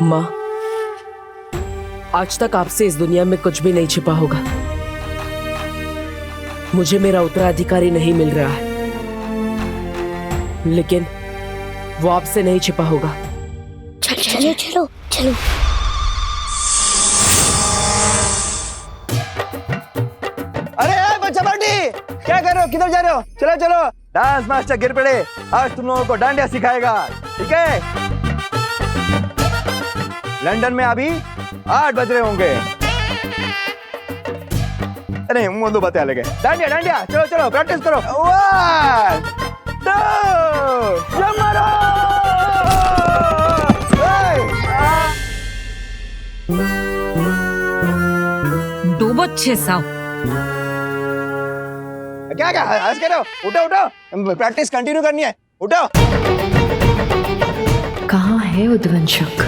माँ, आज तक आपसे इस दुनिया में कुछ भी नहीं छिपा होगा। मुझे मेरा उत्तराधिकारी नहीं मिल रहा है, लेकिन वो आपसे नहीं छिपा होगा। चलो चलो चलो। अरे बच्चा पार्टी, क्या कर रहे हो? किधर जा रहे हो? चलो चलो, डांस मास्टर गिर पड़े, आज तुम लोगों को डांडिया सिखाएगा, ठीक है? लंदन में अभी 8 बज रहे होंगे। नहीं, मुंह दो बातें अलग है। डांडिया डांडिया, चलो चलो, प्रैक्टिस करो। 1 2 जंप मारो। दो बच्चे साहब, क्या क्या हंस के रहो? उठो उठो, प्रैक्टिस कंटिन्यू करनी है, उठो। कहाँ है उद्वंशक?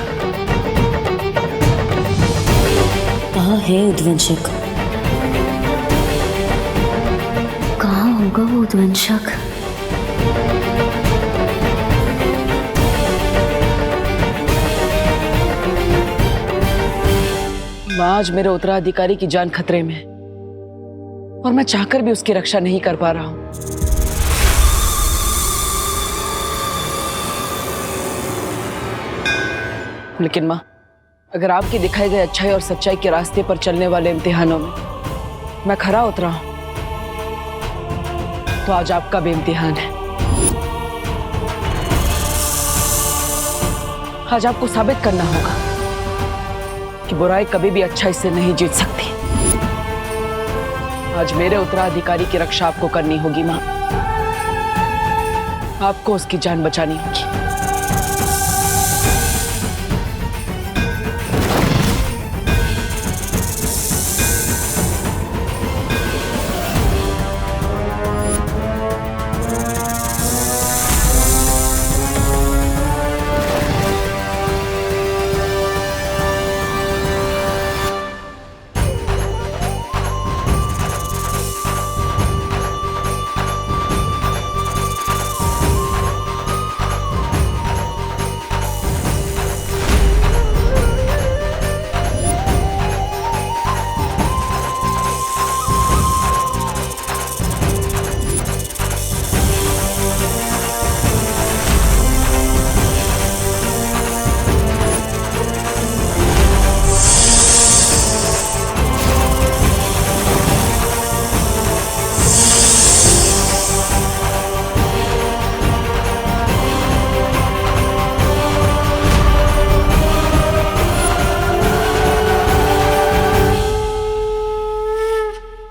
कहाँ है उद्वंशक? कहाँ होगा वो उद्वंशक? आज मेरे उत्तराधिकारी की जान खतरे में है और मैं चाहकर भी उसकी रक्षा नहीं कर पा रहा हूं। लेकिन माँ, अगर आपके दिखाए गए अच्छाई और सच्चाई के रास्ते पर चलने वाले इम्तिहानों में मैं खरा उतरा हूं, तो आज आपका भी इम्तिहान है। आज आपको साबित करना होगा कि बुराई कभी भी अच्छाई से नहीं जीत सकती। आज मेरे उत्तराधिकारी की रक्षा आपको करनी होगी माँ। आपको उसकी जान बचानी होगी।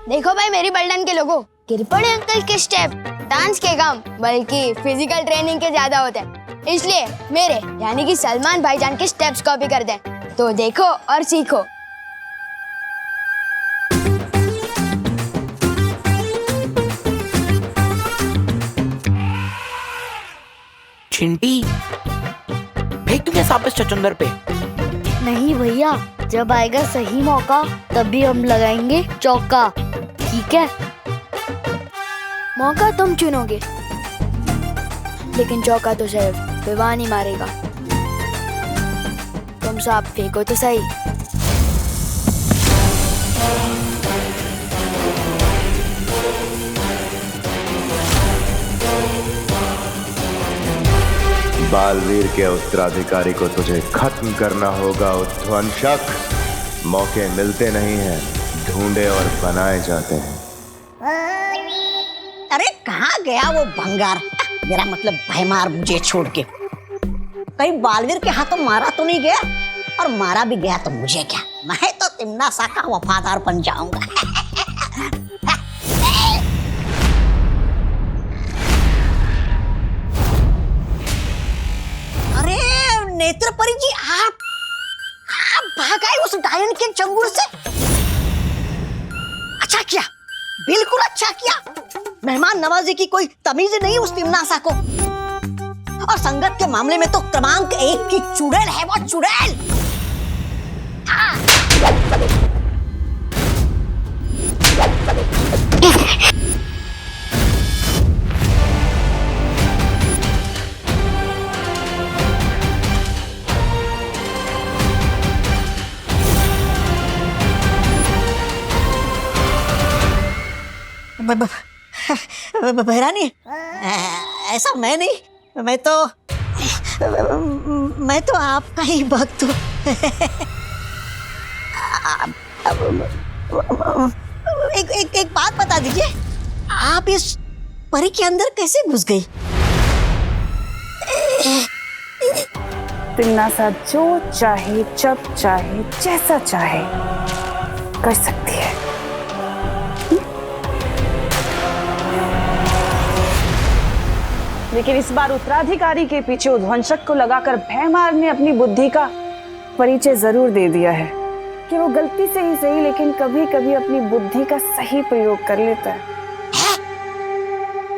देखो भाई मेरी बल्डन के लोगों, गिर पड़े अंकल के स्टेप डांस के कम बल्कि फिजिकल ट्रेनिंग के ज्यादा होते हैं, इसलिए मेरे यानी कि सलमान भाईजान के स्टेप्स कॉपी कर दें। तो देखो और सीखो। चिंटी, फेंक दूंगा साबिस चचुंदर पे? नहीं भैया, जब आएगा सही मौका तभी हम लगाएंगे चौका, ठीक है? मौका तुम चुनोगे, लेकिन चौका तो सिर्फ विवान ही मारेगा। तुम सांप फेंको तो सही। बालवीर के उत्तराधिकारी को तुझे खत्म करना होगा उद्वंशक। मौके मिलते नहीं हैं, ढूंढे और बनाए जाते हैं। अरे कहाँ गया वो भंगार? मेरा मतलब भयमार मुझे छोड़ के कहीं बालवीर के हाथों मारा तो नहीं गया, और मारा भी गया तो मुझे क्या, मैं तो तिम्ना सा का वफादार बन जाऊंगा। अरे नेत्रपरी जी, आप भाग आए उस डायन के चंगुल से। अच्छा किया, बिल्कुल अच्छा किया। मेहमान नवाजी की कोई तमीज नहीं उस तिमनासा को, और संगत के मामले में तो क्रमांक 1 की चुड़ैल है वो, चुड़ैल। बहरानी, ऐसा मैं नहीं, मैं तो आपका ही भक्त हूँ। एक बात बता दीजिए, आप इस परी के अंदर कैसे घुस गई? तिन्ना सा जो चाहे, जब चाहे, जैसा चाहे कर सकती है। लेकिन इस बार उत्तराधिकारी के पीछे उद्वंशक को लगाकर भैमार ने अपनी बुद्धि का परिचय जरूर दे दिया है कि वो गलती से ही सही लेकिन कभी कभी अपनी बुद्धि का सही प्रयोग कर लेता है।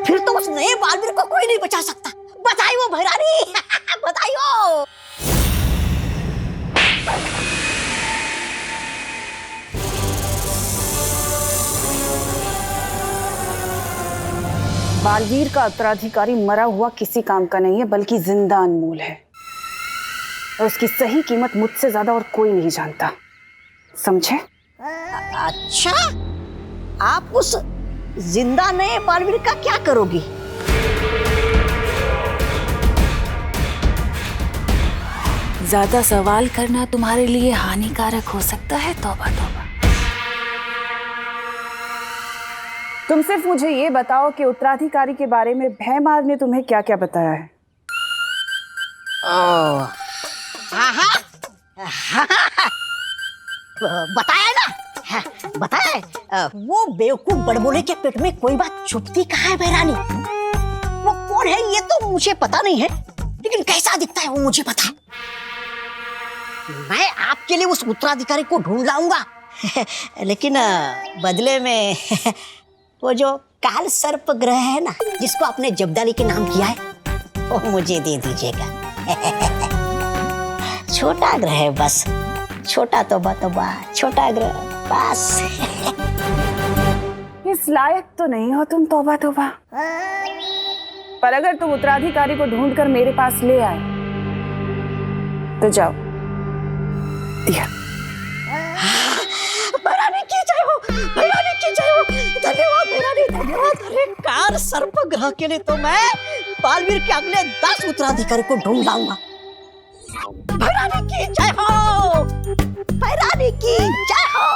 फिर तो उस नए बालवीर को कोई नहीं बचा सकता। बताइयो भैरानी, बताइयो। बालवीर का उत्तराधिकारी मरा हुआ किसी काम का नहीं है बल्कि जिंदा अनमोल है और उसकी सही कीमत मुझसे ज्यादा और कोई नहीं जानता, समझे? अच्छा, आप उस जिंदा नए बालवीर का क्या करोगी? ज्यादा सवाल करना तुम्हारे लिए हानिकारक हो सकता है। तौबा तौबा। तुम सिर्फ मुझे ये बताओ कि उत्तराधिकारी के बारे में भैमार ने तुम्हें क्या क्या बताया है? बताया ना, बताया है। वो बेवकूफ बड़बोले के पेट में कोई बात छुपती कहाँ है भैरानी? वो कौन है ये तो मुझे पता नहीं है, लेकिन कैसा दिखता है वो मुझे पता है। मैं आपके लिए उस उत्तराधिकारी को ढूंढ लाऊंगा, लेकिन बदले में वो जो काल सर्प ग्रह है ना, जिसको आपने जब्दाली के नाम किया है, वो मुझे दे दीजिएगा। छोटा ग्रह है बस, छोटा तौबा, छोटा ग्रह बस। इस लायक तो नहीं हो तुम, तौबा तौबा। पर अगर तुम उत्तराधिकारी को ढूंढकर मेरे पास ले आए तो जाओ, दिया। भैरानी की जय हो, भैरानी की जय हो। धन्यवाद भैरानी, धन्यवाद। अरे कार सर्प ग्रह के लिए तो मैं बालवीर के अगले 10 उत्तराधिकारी को ढूंढ लाऊंगा। भैरानी की जय हो, भैरानी की जय हो।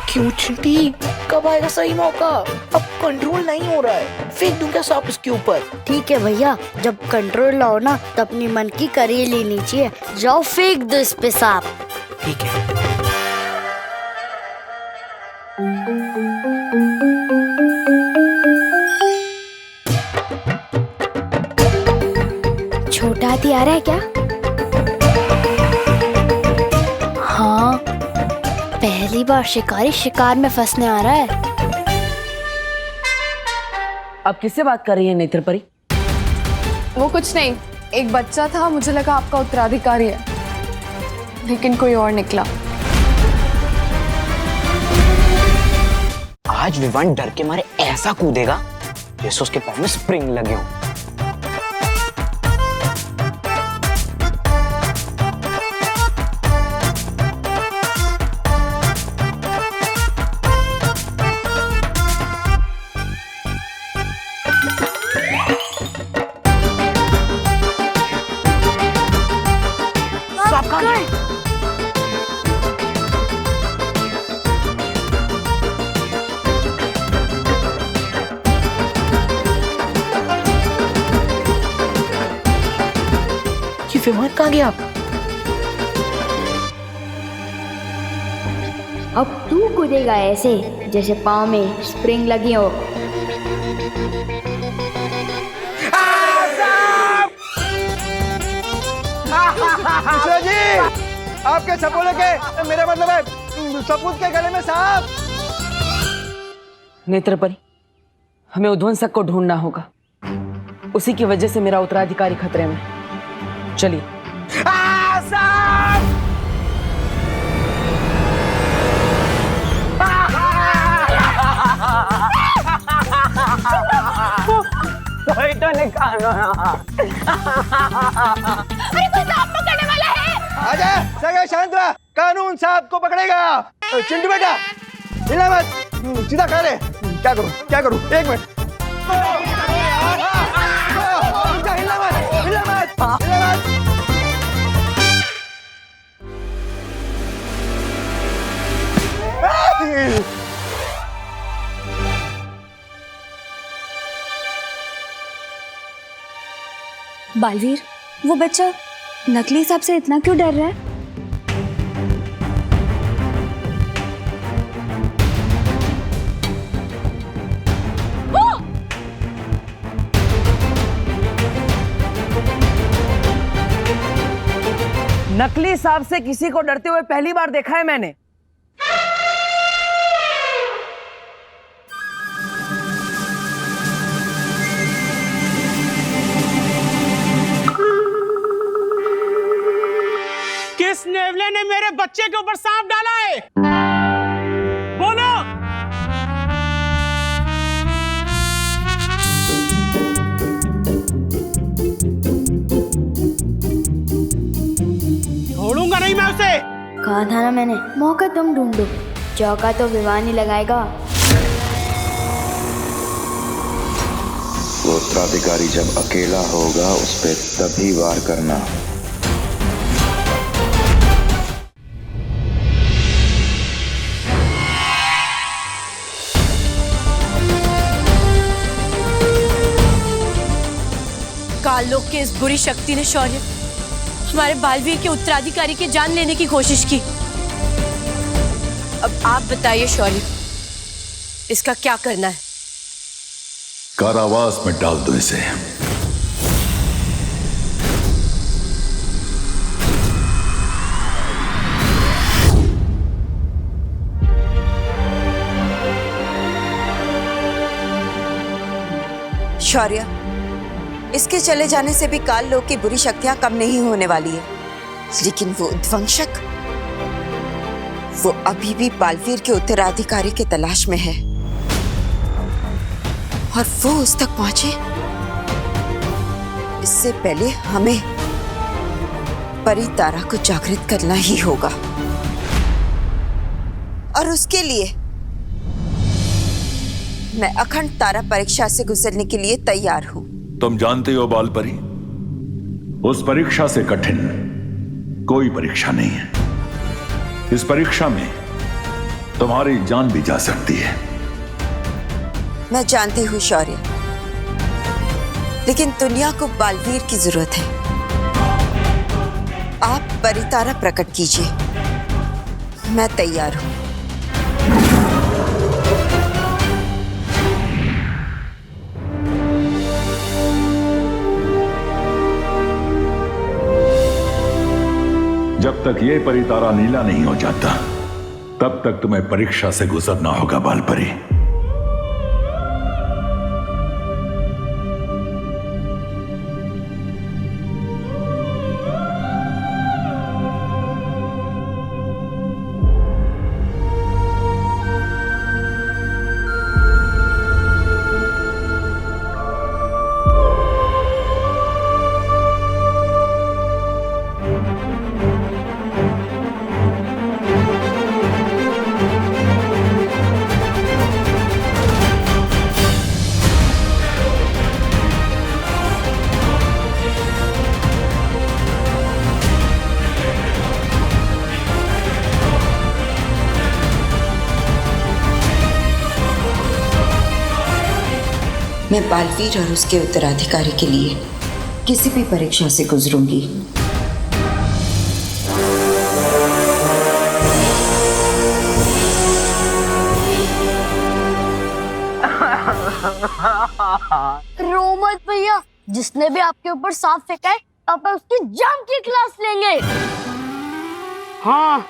क्यों चिंटी, कब आएगा सही मौका? अब कंट्रोल नहीं हो रहा है, फेंक दूं क्या सांप इसके ऊपर? ठीक है भैया, जब कंट्रोल लाओ ना तो अपनी मन की कर ही लेनी चाहिए। जाओ फेंक दो इस पे सांप। ठीक है। छोटा हाथी आ रहा है क्या? हाँ, पहली बार शिकारी शिकार में फंसने आ रहा है। अब किससे बात कर रही है नेत्रपरी? वो कुछ नहीं, एक बच्चा था, मुझे लगा आपका उत्तराधिकारी है, लेकिन कोई और निकला। आज विवान डर के मारे ऐसा कूदेगा जैसे उसके पैर में स्प्रिंग लगे हो। विमान कहाँ गया? अब तू कूदेगा ऐसे जैसे पाँव में स्प्रिंग लगी हो। मिश्रा जी, आपके सपोले के, मेरा मतलब है सपूत के गले में सांप। नेत्रपरी, हमें उद्वंसक को ढूंढना होगा, उसी की वजह से मेरा उत्तराधिकारी खतरे में। चलिए। वही तो निकालो। अरे कोई सांप पकड़ने वाला है। आजा सगे शांत रहा, कानून सांप को पकड़ेगा। चिंटू बेटा हिला मत, सीधा खा ले। क्या करूं एक मिनट। हिला मत। बालवीर, वो बच्चा नकली सांप से इतना क्यों डर रहा है? नकली सांप से किसी को डरते हुए पहली बार देखा है मैंने। किस नेवले ने मेरे बच्चे के ऊपर सांप डाला है? बोलो। छोड़ूंगा नहीं मैं उसे। कहा था ना मैंने, मौका तुम ढूंढो, चौका तो विवान ही लगाएगा। वो उत्तराधिकारी जब अकेला होगा उस पे तभी वार करना। काललोक की इस बुरी शक्ति ने शौर्य हमारे बालवीर के उत्तराधिकारी की जान लेने की कोशिश की। अब आप बताइए शौर्य, इसका क्या करना है? कारावास में डाल दो इसे। शौर्य, इसके चले जाने से भी काल लोक की बुरी शक्तियां कम नहीं होने वाली है, लेकिन वो उद्वंशक, वो अभी भी बालवीर के उत्तराधिकारी की तलाश में है और वो उस तक पहुंचे इससे पहले हमें परी तारा को जागृत करना ही होगा। और उसके लिए मैं अखंड तारा परीक्षा से गुजरने के लिए तैयार हूं। तुम जानते हो बाल परी, उस परीक्षा से कठिन कोई परीक्षा नहीं है। इस परीक्षा में तुम्हारी जान भी जा सकती है। मैं जानती हूँ शौर्य, लेकिन दुनिया को बालवीर की जरूरत है। आप परितारा प्रकट कीजिए, मैं तैयार हूं। जब तक ये परितारा नीला नहीं हो जाता तब तक तुम्हें परीक्षा से गुजरना होगा बाल परी। मैं बालवीर और उसके उत्तराधिकारी के लिए किसी भी परीक्षा से गुजरूंगी। रो मत भैया, जिसने भी आपके ऊपर सांप फेंका है आप उसकी जम की क्लास लेंगे। हाँ,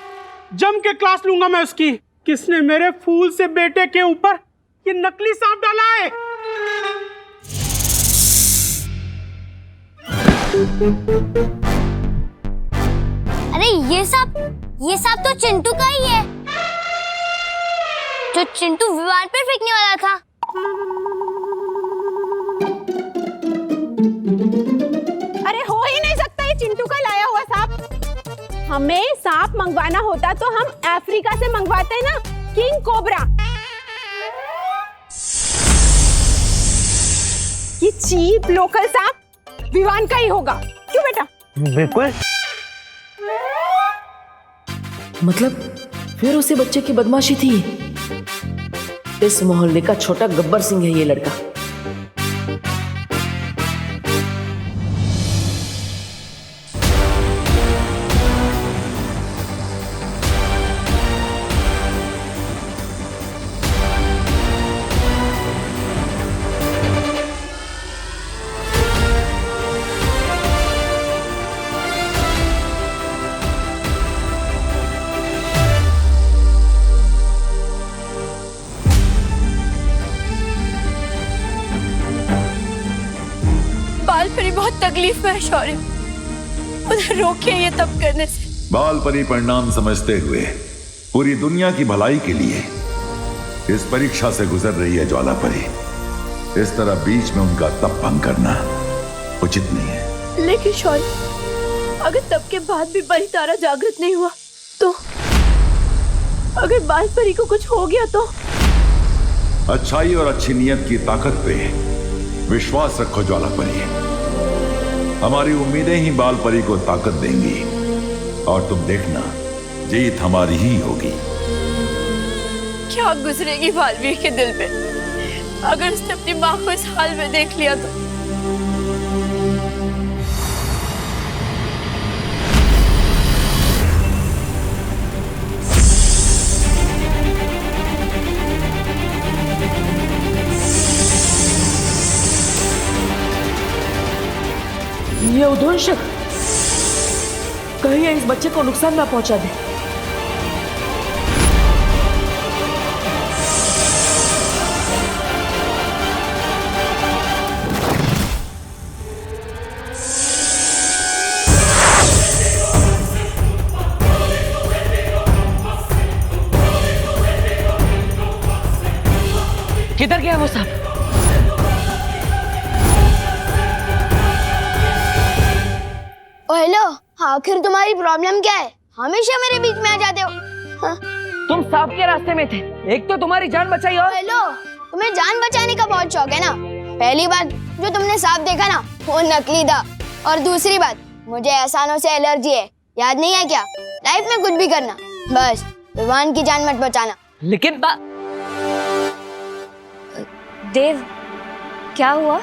जम के क्लास लूंगा मैं उसकी। किसने मेरे फूल से बेटे के ऊपर ये नकली सांप डाला है? अरे ये सांप तो चिंटू का ही है, जो चिंटू विमान पर फेंकने वाला था। हमें सांप मंगवाना होता तो हम अफ्रीका से मंगवाते हैं ना, किंग कोबरा। ये चीप लोकल सांप विवान का ही होगा, क्यों बेटा? बिल्कुल। मतलब फिर उसी बच्चे की बदमाशी थी। इस मोहल्ले का छोटा गब्बर सिंह है ये लड़का। बालपरी बहुत तकलीफ में है शौर्य, उधर रोकिए ये तब करने से। बाल परी परिणाम समझते हुए पूरी दुनिया की भलाई के लिए इस परीक्षा से गुजर रही है ज्वाला परी। इस तरह बीच में उनका तप भंग करना उचित नहीं है। लेकिन शौर्य, अगर तब के बाद भी परी तारा जागृत नहीं हुआ तो, अगर बाल परी को कुछ हो गया तो? अच्छाई और अच्छी नियत की ताकत पे विश्वास रखो ज्वाला परी। हमारी उम्मीदें ही बाल परी को ताकत देंगी और तुम देखना जीत हमारी ही होगी। क्या गुजरेगी बालवीर के दिल में अगर उसने अपनी माँ को इस हाल में देख लिया तो? ये उद्वंशक कहीं इस बच्चे को नुकसान ना पहुंचा दे। किधर गया वो सांप? हेलो, आखिर तुम्हारी प्रॉब्लम क्या है? हमेशा मेरे बीच में आ जाते हो। हाँ? तुम सांप के रास्ते में थे, एक तो तुम्हारी जान बचाई और हेलो, तुम्हें जान बचाने का बहुत शौक है ना। पहली बात जो तुमने सांप देखा ना, वो नकली था, और दूसरी बात मुझे एहसानों से एलर्जी है, याद नहीं है क्या? लाइफ में कुछ भी करना, बस विवान की जान मत बचाना। लेकिन देव, क्या हुआ?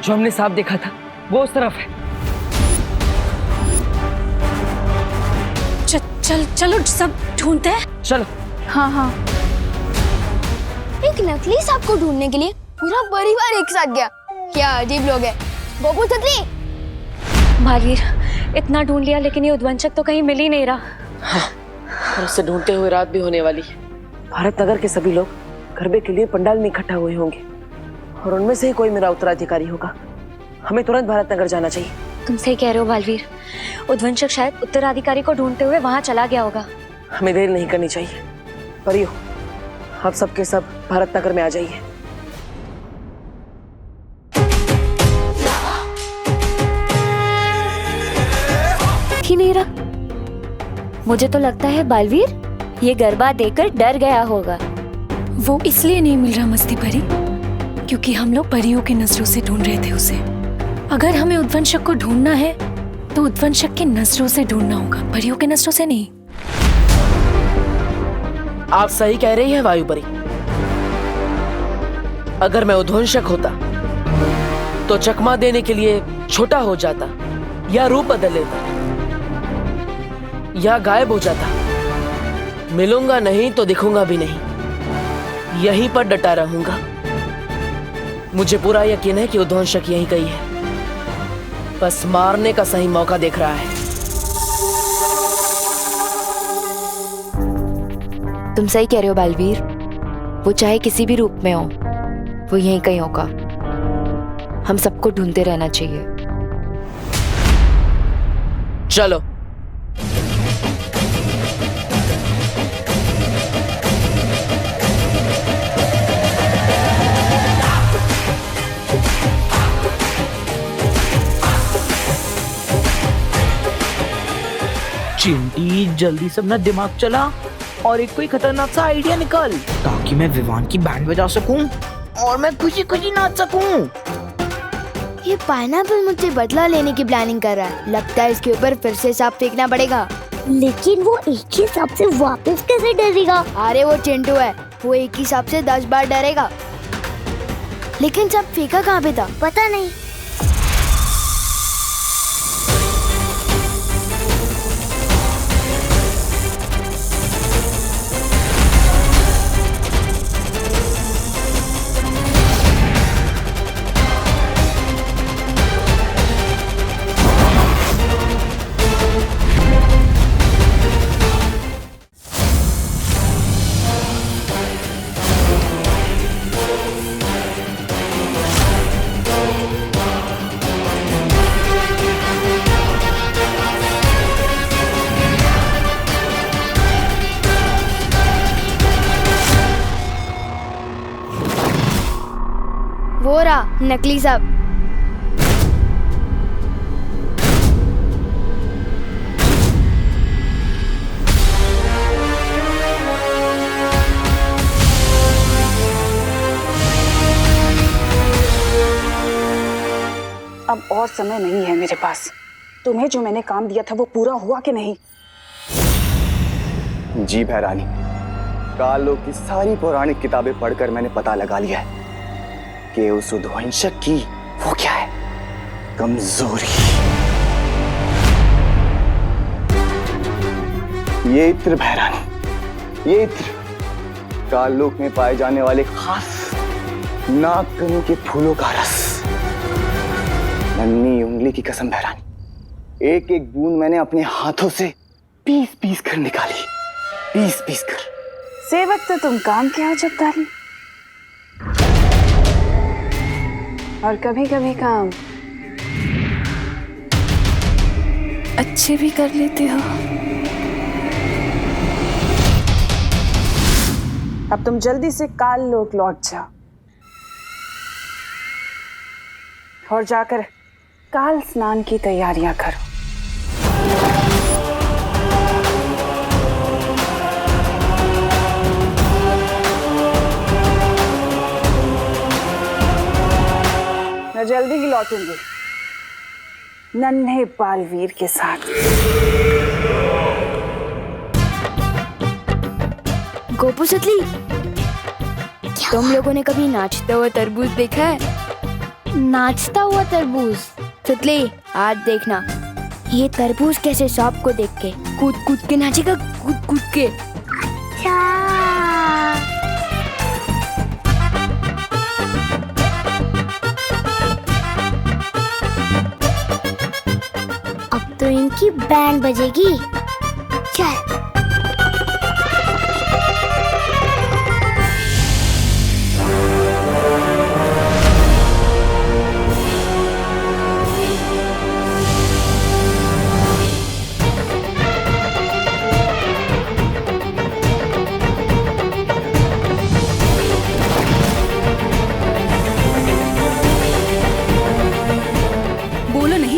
जो हमने सांप देखा था वो उस तरफ है। चलो सब ढूंढते हैं। चलो। हाँ हाँ। एक नकली सांप को ढूंढने के लिए पूरा परिवार एक साथ गया। क्या अजीब लोग हैं। गोपू छतरी। बालवीर, इतना ढूंढ लिया लेकिन ये उद्वंशक तो कहीं मिल ही नहीं रहा। हाँ, और उसे ढूंढते हुए रात भी होने वाली है। भारत नगर के सभी लोग गरबे के लिए पंडाल में इकट्ठा हुए होंगे और उनमें से ही कोई मेरा उत्तराधिकारी होगा। हमें तुरंत भारत नगर जाना चाहिए। तुम सही कह रहे हो बालवीर, उद्वंशक शायद उत्तराधिकारी को ढूंढते हुए वहां चला गया होगा। हमें देर नहीं करनी चाहिए। परियो, आप सबके सब भारत नगर में आ जाइए। ही नहीं रहा। मुझे तो लगता है बालवीर ये गरबा देखकर डर गया होगा। वो इसलिए नहीं मिल रहा मस्ती परी क्योंकि हम लोग परियों की नजरों से ढूंढ रहे थे उसे। अगर हमें उद्वंशक को ढूंढना है तो उद्वंशक की नजरों से ढूंढना होगा, परियों की नजरों से नहीं। आप सही कह रही हैं वायुपरी। अगर मैं उद्वंशक होता तो चकमा देने के लिए छोटा हो जाता या रूप बदल लेता या गायब हो जाता। मिलूंगा नहीं तो दिखूंगा भी नहीं, यहीं पर डटा रहूंगा। मुझे पूरा यकीन है कि उद्वंशक यहीं कहीं है, बस मारने का सही मौका देख रहा है। तुम सही कह रहे हो बालवीर, वो चाहे किसी भी रूप में हो, वो यहीं कहीं होगा। हम सबको ढूंढते रहना चाहिए। चलो। चिंटी जल्दी से अपना दिमाग चला और एक कोई खतरनाक सा आइडिया निकाल ताकि मैं विवान की बैंड बजा सकूं और मैं खुशी खुशी नाच सकूं। ये पाइनएप्पल मुझसे बदला लेने की प्लानिंग कर रहा है। लगता है इसके ऊपर फिर से सांप फेंकना पड़ेगा। लेकिन वो एक ही सांप से वापस कैसे डरेगा? अरे वो चिंटू है, वो एक ही सांप से 10 बार डरेगा। लेकिन सांप फेंका कहाँ पे था? पता नहीं। वो रहा नकली सांप। अब और समय नहीं है मेरे पास। तुम्हें जो मैंने काम दिया था वो पूरा हुआ कि नहीं? जी भैरानी, काल लोक की सारी पौराणिक किताबें पढ़कर मैंने पता लगा लिया है कि उस उद्वंशक की वो क्या है, कमजोरी। ये इत्र भैरानी, ये इत्र काल लोक में पाए जाने वाले खास नागकनी के फूलों का रस। नन्ही उंगली की कसम भैरानी, एक एक बूंद मैंने अपने हाथों से पीस पीस कर निकाली, पीस पीस कर। सेवक तो तुम काम के हो जब्दारी, और कभी कभी काम अच्छे भी कर लेते हो। अब तुम जल्दी से काल लोक लौट जाओ और जाकर काल स्नान की तैयारियां करो। मैं जल्दी ही लौटूंगी नन्हे बालवीर के साथ। गोपू सुतली, तुम लोगों ने कभी नाचता हुआ तरबूज देखा है? नाचता हुआ तरबूज? सुतली, आज देखना ये तरबूज कैसे सांप को देख के कूद कूद के नाचेगा, कूद कूद के। अच्छा। अब तो इनकी बैंड बजेगी। चल।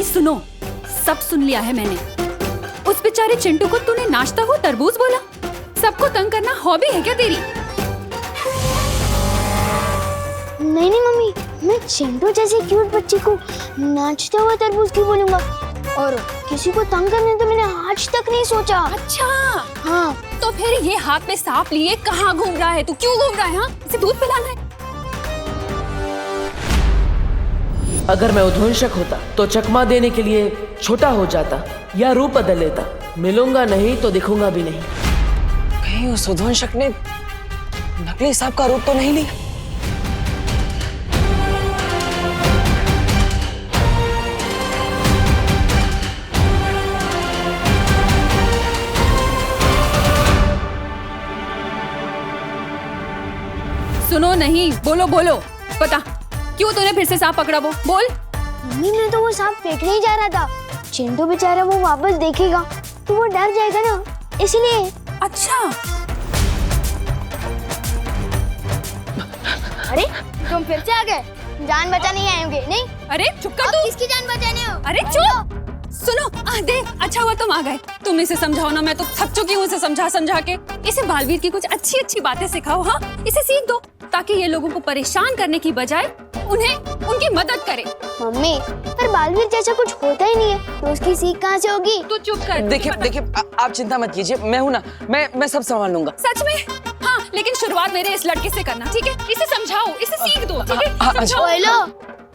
सुनो, सब सुन लिया है मैंने। उस बेचारे चिंटू को तूने नाचता हुआ तरबूज बोला? सबको तंग करना हॉबी है क्या तेरी? नहीं नहीं मम्मी, मैं चिंटू जैसे क्यूट बच्चे को नाचता हुआ तरबूज क्यों बोलूंगा? और किसी को तंग करने तो मैंने आज तक नहीं सोचा। अच्छा हाँ, तो फिर ये हाथ में सांप लिए कहाँ घूम रहा है? तू क्यों घूम रहा है? हाँ, इसे दूध पिलाना है? अगर मैं उद्वंशक होता तो चकमा देने के लिए छोटा हो जाता या रूप बदल लेता। मिलूंगा नहीं तो दिखूंगा भी नहीं। कहीं उस उद्वंशक ने नकली सांप का रूप तो नहीं लिया? सुनो नहीं, बोलो बोलो, पता क्यों तूने फिर से सांप पकड़ा? वो बोल। मम्मी, मैं तो वो सांप फेंकने ही जा रहा था। चिंटू बेचारा वो वापस देखेगा तो वो डर जाएगा ना, इसलिए। अच्छा। अरे तुम फिर से आ गए? जान बचाने ही आए होंगे नहीं? अरे चुप कर तू। किसकी जान बचाने हो? अरे चुप। सुनो देव, अच्छा हुआ तुम आ गए। तुम इसे समझाओ ना, मैं तो थक चुकी हूँ इसे समझा के। इसे बालवीर की कुछ अच्छी अच्छी बातें सिखाओ। हाँ, इसे सीख दो ताकि ये लोगों को परेशान करने की बजाय उन्हें उनकी मदद करे। मम्मी, पर बालवीर जैसा कुछ होता ही नहीं है, तो उसकी सीख कहाँ से होगी? तू चुप कर। देखिए आप चिंता मत कीजिए, मैं हूँ ना, मैं सब संभाल लूंगा। सच में? हाँ, लेकिन शुरुआत मेरे इस लड़के से करना, ठीक है? इसे समझाओ, इसे सीख दो, ठीक है? समझाओ।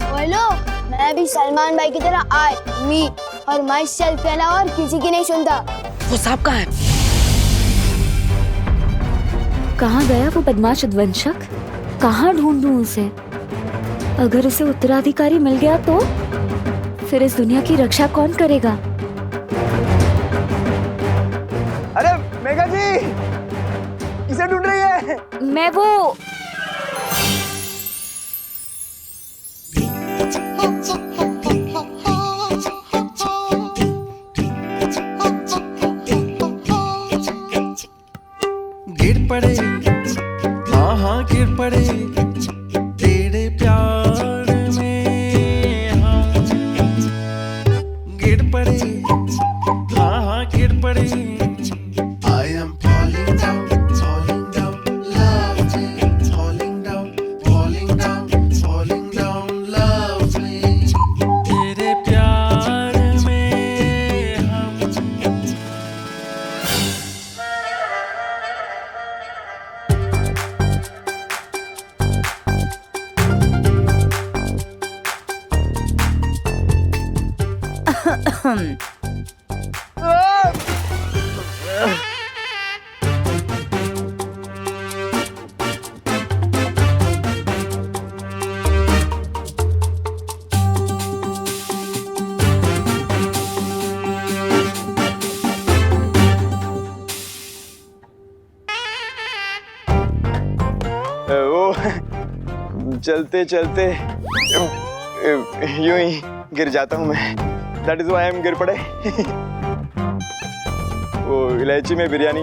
बोलो, मैं भी सलमान भाई की तरह आई मी और माई सेल्फ के अलावा और किसी की नहीं सुनता। वो सांप कहाँ है? कहाँ गया वो बदमाश उद्वंशक? कहाँ ढूंढूं उसे? अगर उसे उत्तराधिकारी मिल गया तो फिर इस दुनिया की रक्षा कौन करेगा? अरे मेघा जी, किसे ढूंढ रही है? मैं वो गिर पड़े, हाँ गिर पड़े तेरे प्यार में, हाँ गिर पड़े, हाँ गिर पड़े। I am falling down, love me, falling down, love me, तेरे प्यार में हम। वो चलते चलते यूं ही गिर जाता हूँ मैं। That is why I am गिर पड़े। वो इलायची में बिरयानी,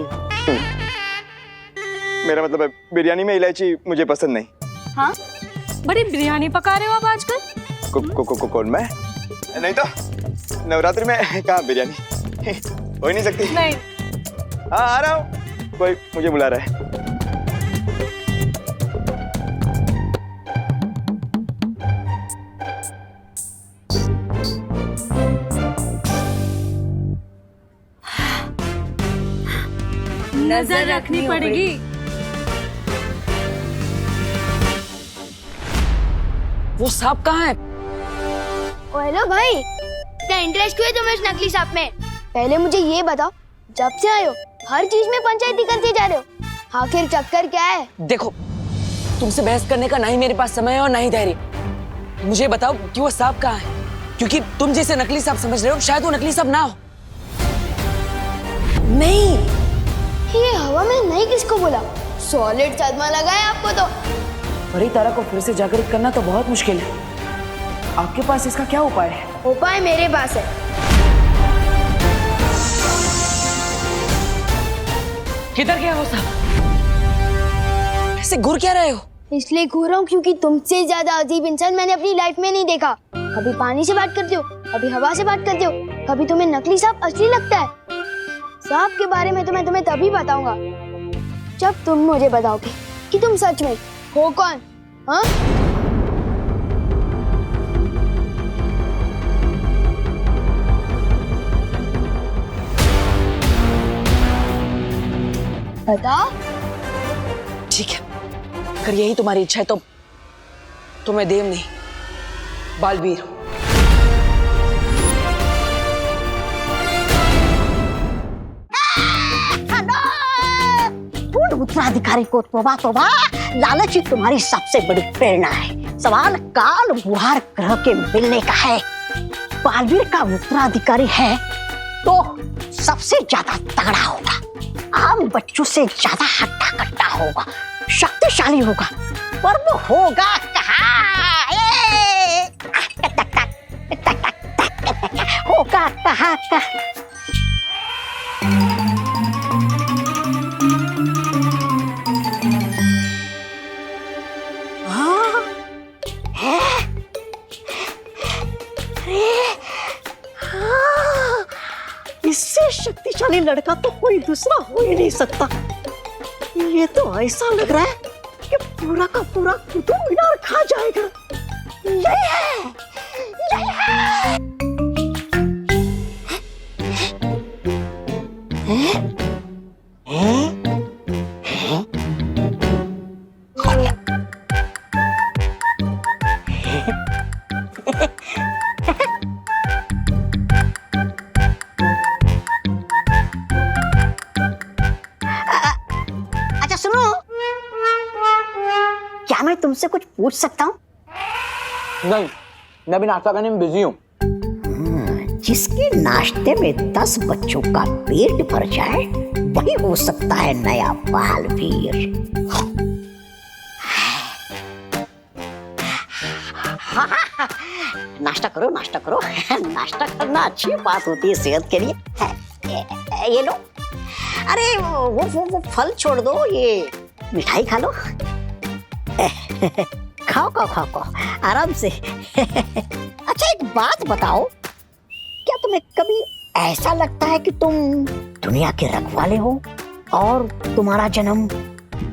मेरा मतलब है बिरयानी में इलायची मुझे पसंद नहीं। हाँ, बड़ी बिरयानी पका रहे हो आप आजकल? कौन मैं? नहीं तो नवरात्रि में कहाँ बिरयानी हो ही नहीं सकती। नहीं। हाँ आ रहा हूँ, कोई मुझे बुला रहा है। नजर रखनी पड़ेगी। वो सांप कहाँ है? हेलो भाई, क्या इंटरेस्ट क्यों है तुम्हें इस नकली सांप में? पहले मुझे ये बताओ, जब से आए हो हर चीज में पंचायती करते जा रहे हो, आखिर चक्कर क्या है? देखो, तुमसे बहस करने का ना ही मेरे पास समय है और ना ही धैर्य। मुझे बताओ कि वो सांप कहाँ है, क्योंकि तुम जैसे नकली सांप समझ रहे हो, शायद वो नकली सांप ना हो। नहीं, ये हवा में नहीं किसको बोला? सॉलिड सदमा लगा है आपको तो। परी तारा को फिर से जागृत करना तो बहुत मुश्किल है। आपके पास इसका क्या उपाय है? उपाय मेरे पास है। किधर गया वो सांप? ऐसे घूर क्या रहे हो? इसलिए घूर रहा हूँ क्योंकि तुमसे ज्यादा अजीब इंसान मैंने अपनी लाइफ में नहीं देखा। कभी पानी से बात करते हो, कभी हवा से बात करते हो, कभी तुम्हें नकली सांप असली लगता है। सांप के बारे में तो मैं तुम्हें तभी बताऊंगा जब तुम मुझे बताओगे कि तुम सच में हो कौन। हाँ? बताओ। ठीक है, अगर यही तुम्हारी इच्छा है तो मैं देव नहीं, बालवीर हूँ। उत्तराधिकारी को तोबा तोबा, लालच ही तुम्हारी सबसे बड़ी प्रेरणा है। सवाल काल बुहार ग्रह के मिलने का है। बालवीर का उत्तराधिकारी है तो सबसे ज्यादा तगड़ा होगा, आम बच्चों से ज्यादा हट्टा कट्टा होगा, शक्तिशाली होगा, पर वो होगा कहाँ? होगा कहाँ का? शक्तिशाली लड़का तो कोई दूसरा हो ही नहीं सकता। ये तो ऐसा लग रहा है कि पूरा का पूरा कुतुब मीनार खा जाएगा। यही है, यही है। अच्छा सुनो, क्या मैं तुमसे कुछ पूछ सकता हूँ? नहीं, मैं भी नाश्ता करने में बिजी हूँ। जिसके नाश्ते में 10 बच्चों का पेट भर जाए वही हो सकता है नया बालवीर। नाश्ता करो, नाश्ता करो। नाश्ता करना अच्छी बात होती है सेहत के लिए। ये लो। अरे वो फल छोड़ दो, ये मिठाई खा लो। खाओ खाओ खाओ खाओ आराम से। अच्छा एक बात बताओ, क्या तुम्हें कभी ऐसा लगता है कि तुम दुनिया के रखवाले हो और तुम्हारा जन्म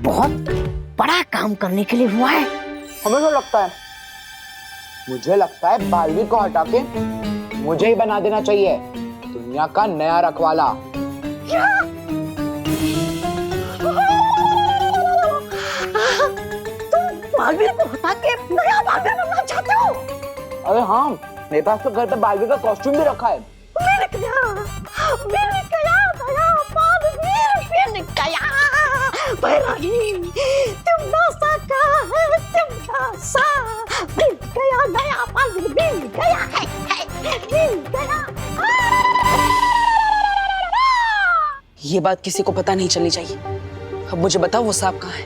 बहुत बड़ा काम करने के लिए हुआ है? हमें तो लगता है, मुझे लगता है बालवीर को हटा के मुझे ही बना देना चाहिए दुनिया का नया रखवाला। क्या? तुम बालवीर को हटा के नया बालवीर बनना चाहते हो? अरे हाँ, मेरे पास तो घर पे बालवीर का कॉस्ट्यूम भी रखा है। मिल गया नया बालवीर, मिल गया। बैरागी तुम का है, तुम सा मिल गया नया बालवीर, मिल गया है, मिल गया। ये बात किसी को पता नहीं चलनी चाहिए। अब मुझे बताओ वो सांप कहाँ है?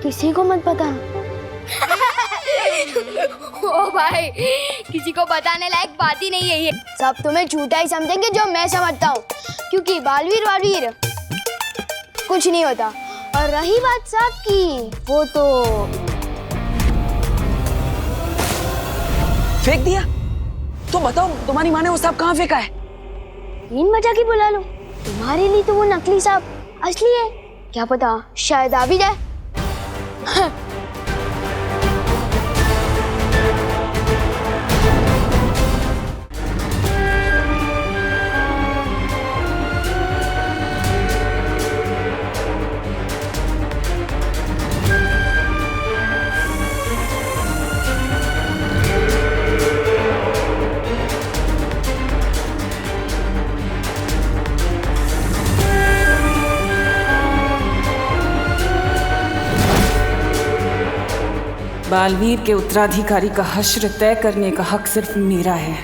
किसी को मत पता। ओ भाई, किसी को बताने लायक बात ही नहीं है ये। सब तुम्हें झूठा ही समझेंगे जो मैं समझता हूँ, क्योंकि बालवीर वालवीर कुछ नहीं होता। और रही बात सांप की, वो तो फेंक दिया। तो बताओ तुम्हारी माँ ने वो सांप कहाँ फेंका है? 3 बजा के बुला लो। तुम्हारे लिए तो वो नकली सांप असली है, क्या पता शायद आ भी जाए। बालवीर के उत्तराधिकारी का हश्र तय करने का हक सिर्फ मेरा है,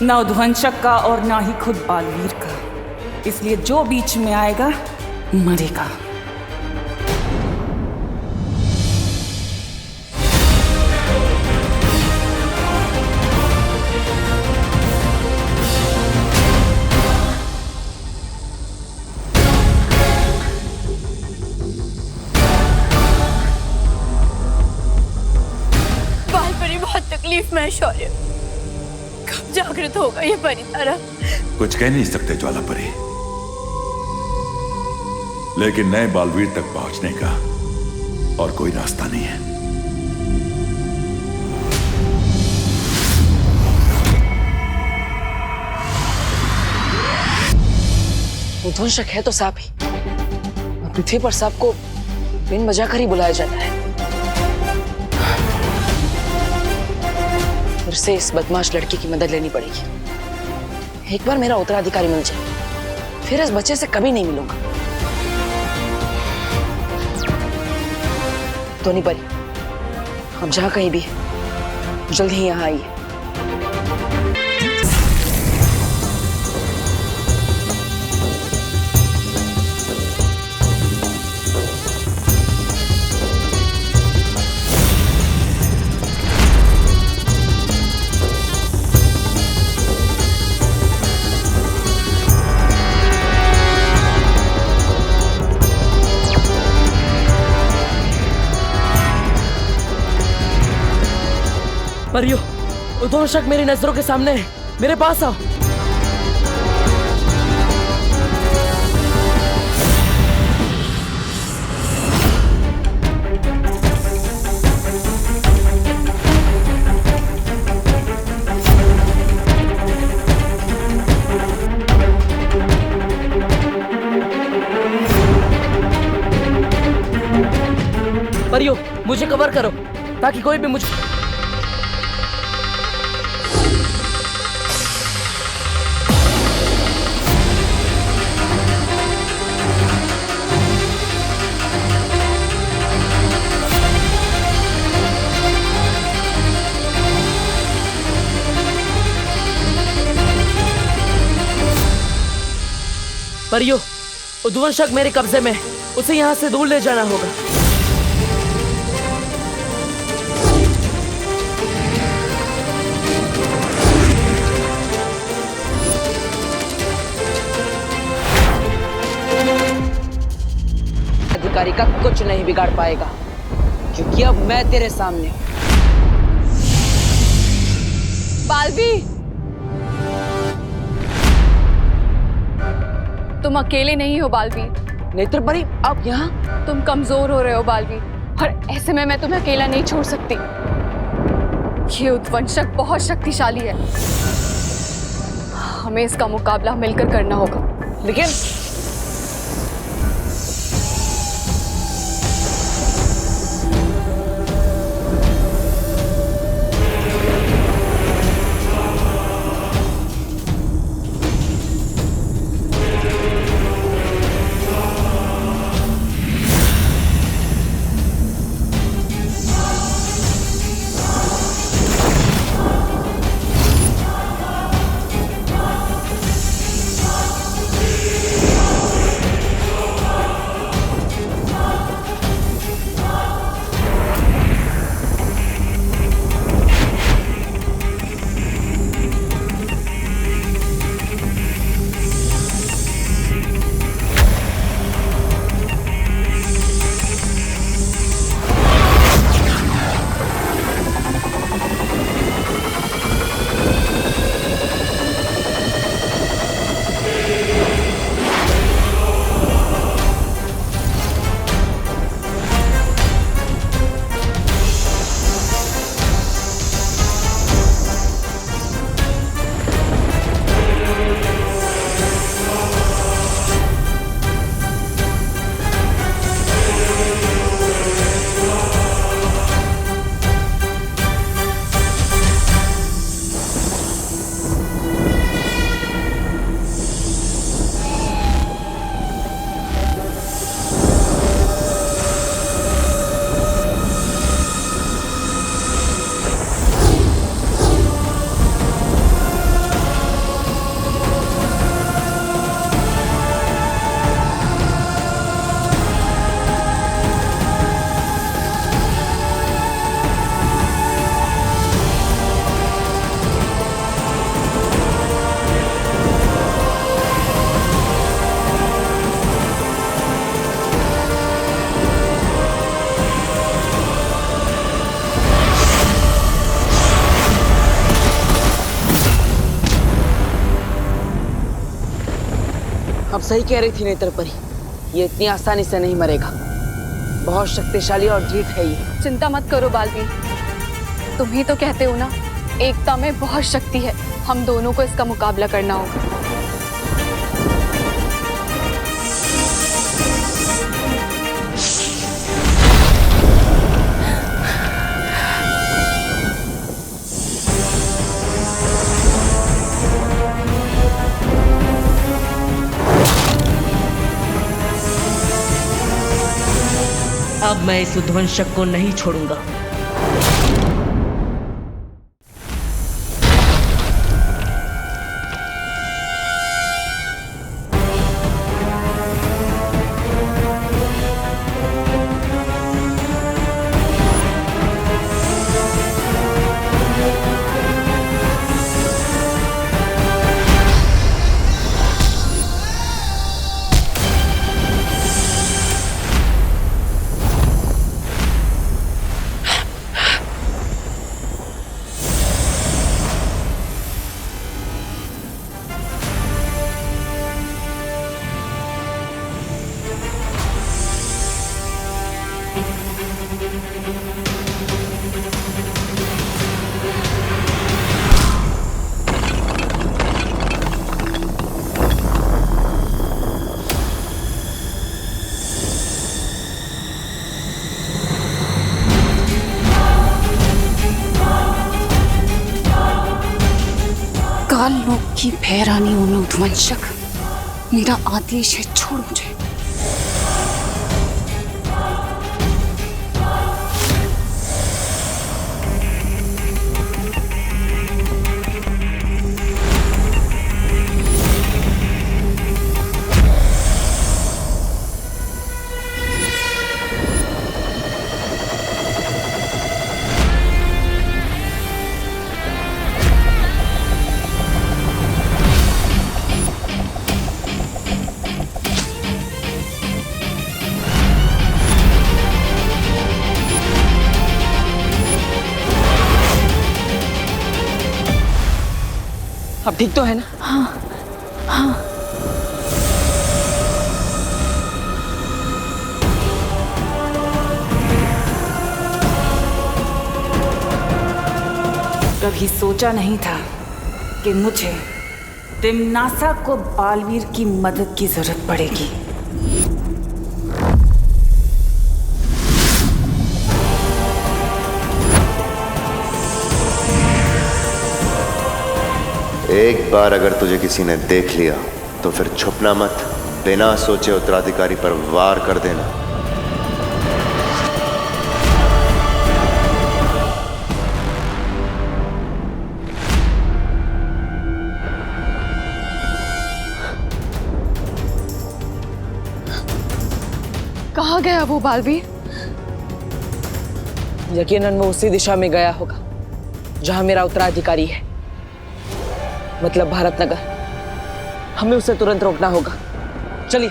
ना उद्वंशक का और ना ही खुद बालवीर का। इसलिए जो बीच में आएगा मरेगा। तकलीफ में शौर्य, कब जागृत होगा ये परितारा? कुछ कह नहीं सकते ज्वाला परी, लेकिन नए बालवीर तक पहुंचने का और कोई रास्ता नहीं है। उद्वंशक है तो सांप ही, पृथ्वी पर सांप को बिन बजाकर ही बुलाया जाता है। फिर से इस बदमाश लड़की की मदद लेनी पड़ेगी। एक बार मेरा उत्तराधिकारी मिल जाए, फिर इस बच्चे से कभी नहीं मिलूंगा। तो नहीं परी, अब जहां कहीं भी है जल्दी ही यहाँ आइए। परियो, उद्वंशक मेरी नजरों के सामने है, मेरे पास आओ। मुझे कवर करो ताकि कोई भी मुझे परियो, उद्वंशक मेरे कब्जे में है। उसे यहाँ से दूर ले जाना होगा। अधिकारी का कुछ नहीं बिगाड़ पाएगा क्योंकि अब मैं तेरे सामने हूं। बालवी, तुम अकेले नहीं हो बालवी। नेत्र परी, आप यहाँ? तुम कमजोर हो रहे हो बालवी, और ऐसे में मैं तुम्हें अकेला नहीं छोड़ सकती। ये उद्वंशक बहुत शक्तिशाली है, हमें इसका मुकाबला मिलकर करना होगा। लेकिन अब सही कह रही थी नेत्र परी, ये इतनी आसानी से नहीं मरेगा। बहुत शक्तिशाली और जीत है ये। चिंता मत करो बालवीर, तुम ही तो कहते हो ना, एकता में बहुत शक्ति है। हम दोनों को इसका मुकाबला करना होगा। अब मैं इस उद्वंशक को नहीं छोड़ूंगा। काल लोक की भैरानी हूं मैं उद्वंशक। मेरा आदेश है, छोड़ मुझे। अब ठीक तो है ना? हाँ हाँ। कभी सोचा नहीं था कि मुझे तिम्नासा को बालवीर की मदद की जरूरत पड़ेगी। एक बार अगर तुझे किसी ने देख लिया तो फिर छुपना मत, बिना सोचे उत्तराधिकारी पर वार कर देना। कहाँ गया वो बालवीर? यकीनन वो उसी दिशा में गया होगा जहां मेरा उत्तराधिकारी है, मतलब भारतनगर। हमें उसे तुरंत रोकना होगा। चलिए।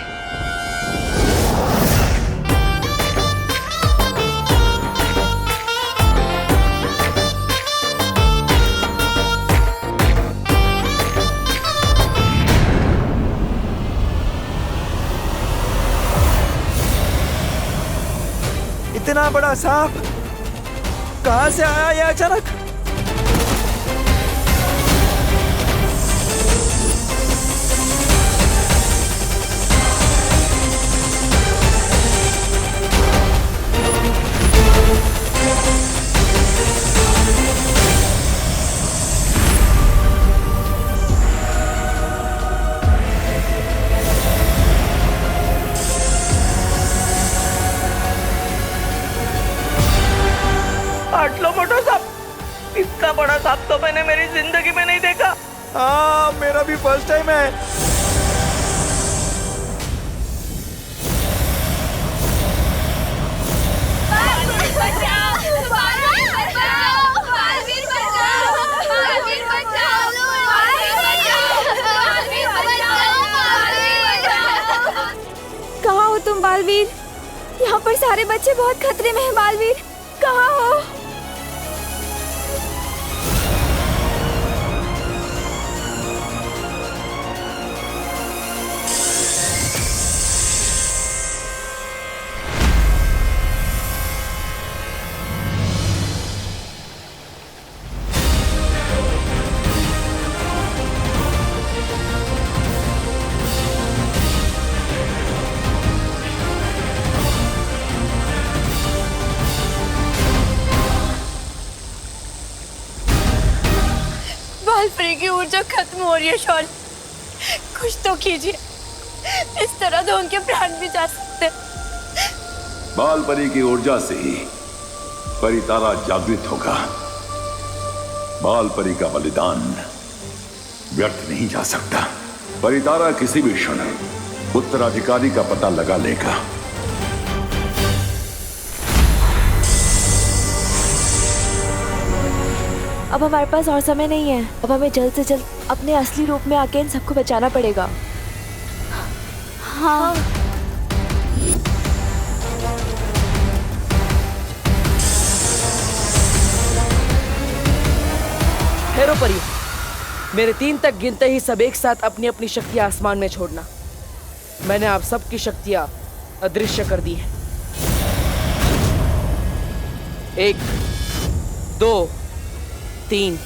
इतना बड़ा सांप कहां से आया ये अचानक? आटलो मोटो सांप, इतना बड़ा सांप तो मैंने मेरी जिंदगी में नहीं देखा। हाँ, मेरा भी फर्स्ट टाइम है। कहाँ हो तुम बालवीर? यहाँ पर सारे बच्चे बहुत खतरे में हैं बालवीर, कहाँ हो? बालपरी की ऊर्जा खत्म हो रही है शॉल, कुछ तो कीजिए, इस तरह तो उनके प्राण भी जा सकते। बालपरी की ऊर्जा से ही परितारा जागृत होगा। बालपरी का बलिदान व्यर्थ नहीं जा सकता। परितारा किसी भी क्षण उत्तराधिकारी का पता लगा लेगा। अब हमारे पास और समय नहीं है। अब हमें जल्द से जल्द अपने असली रूप में आके इन सबको बचाना पड़ेगा। हाँ। ठहरो परियो, मेरे 3 तक गिनते ही सब एक साथ अपनी अपनी शक्तियां आसमान में छोड़ना। मैंने आप सबकी शक्तियां अदृश्य कर दी हैं। 1 2 3।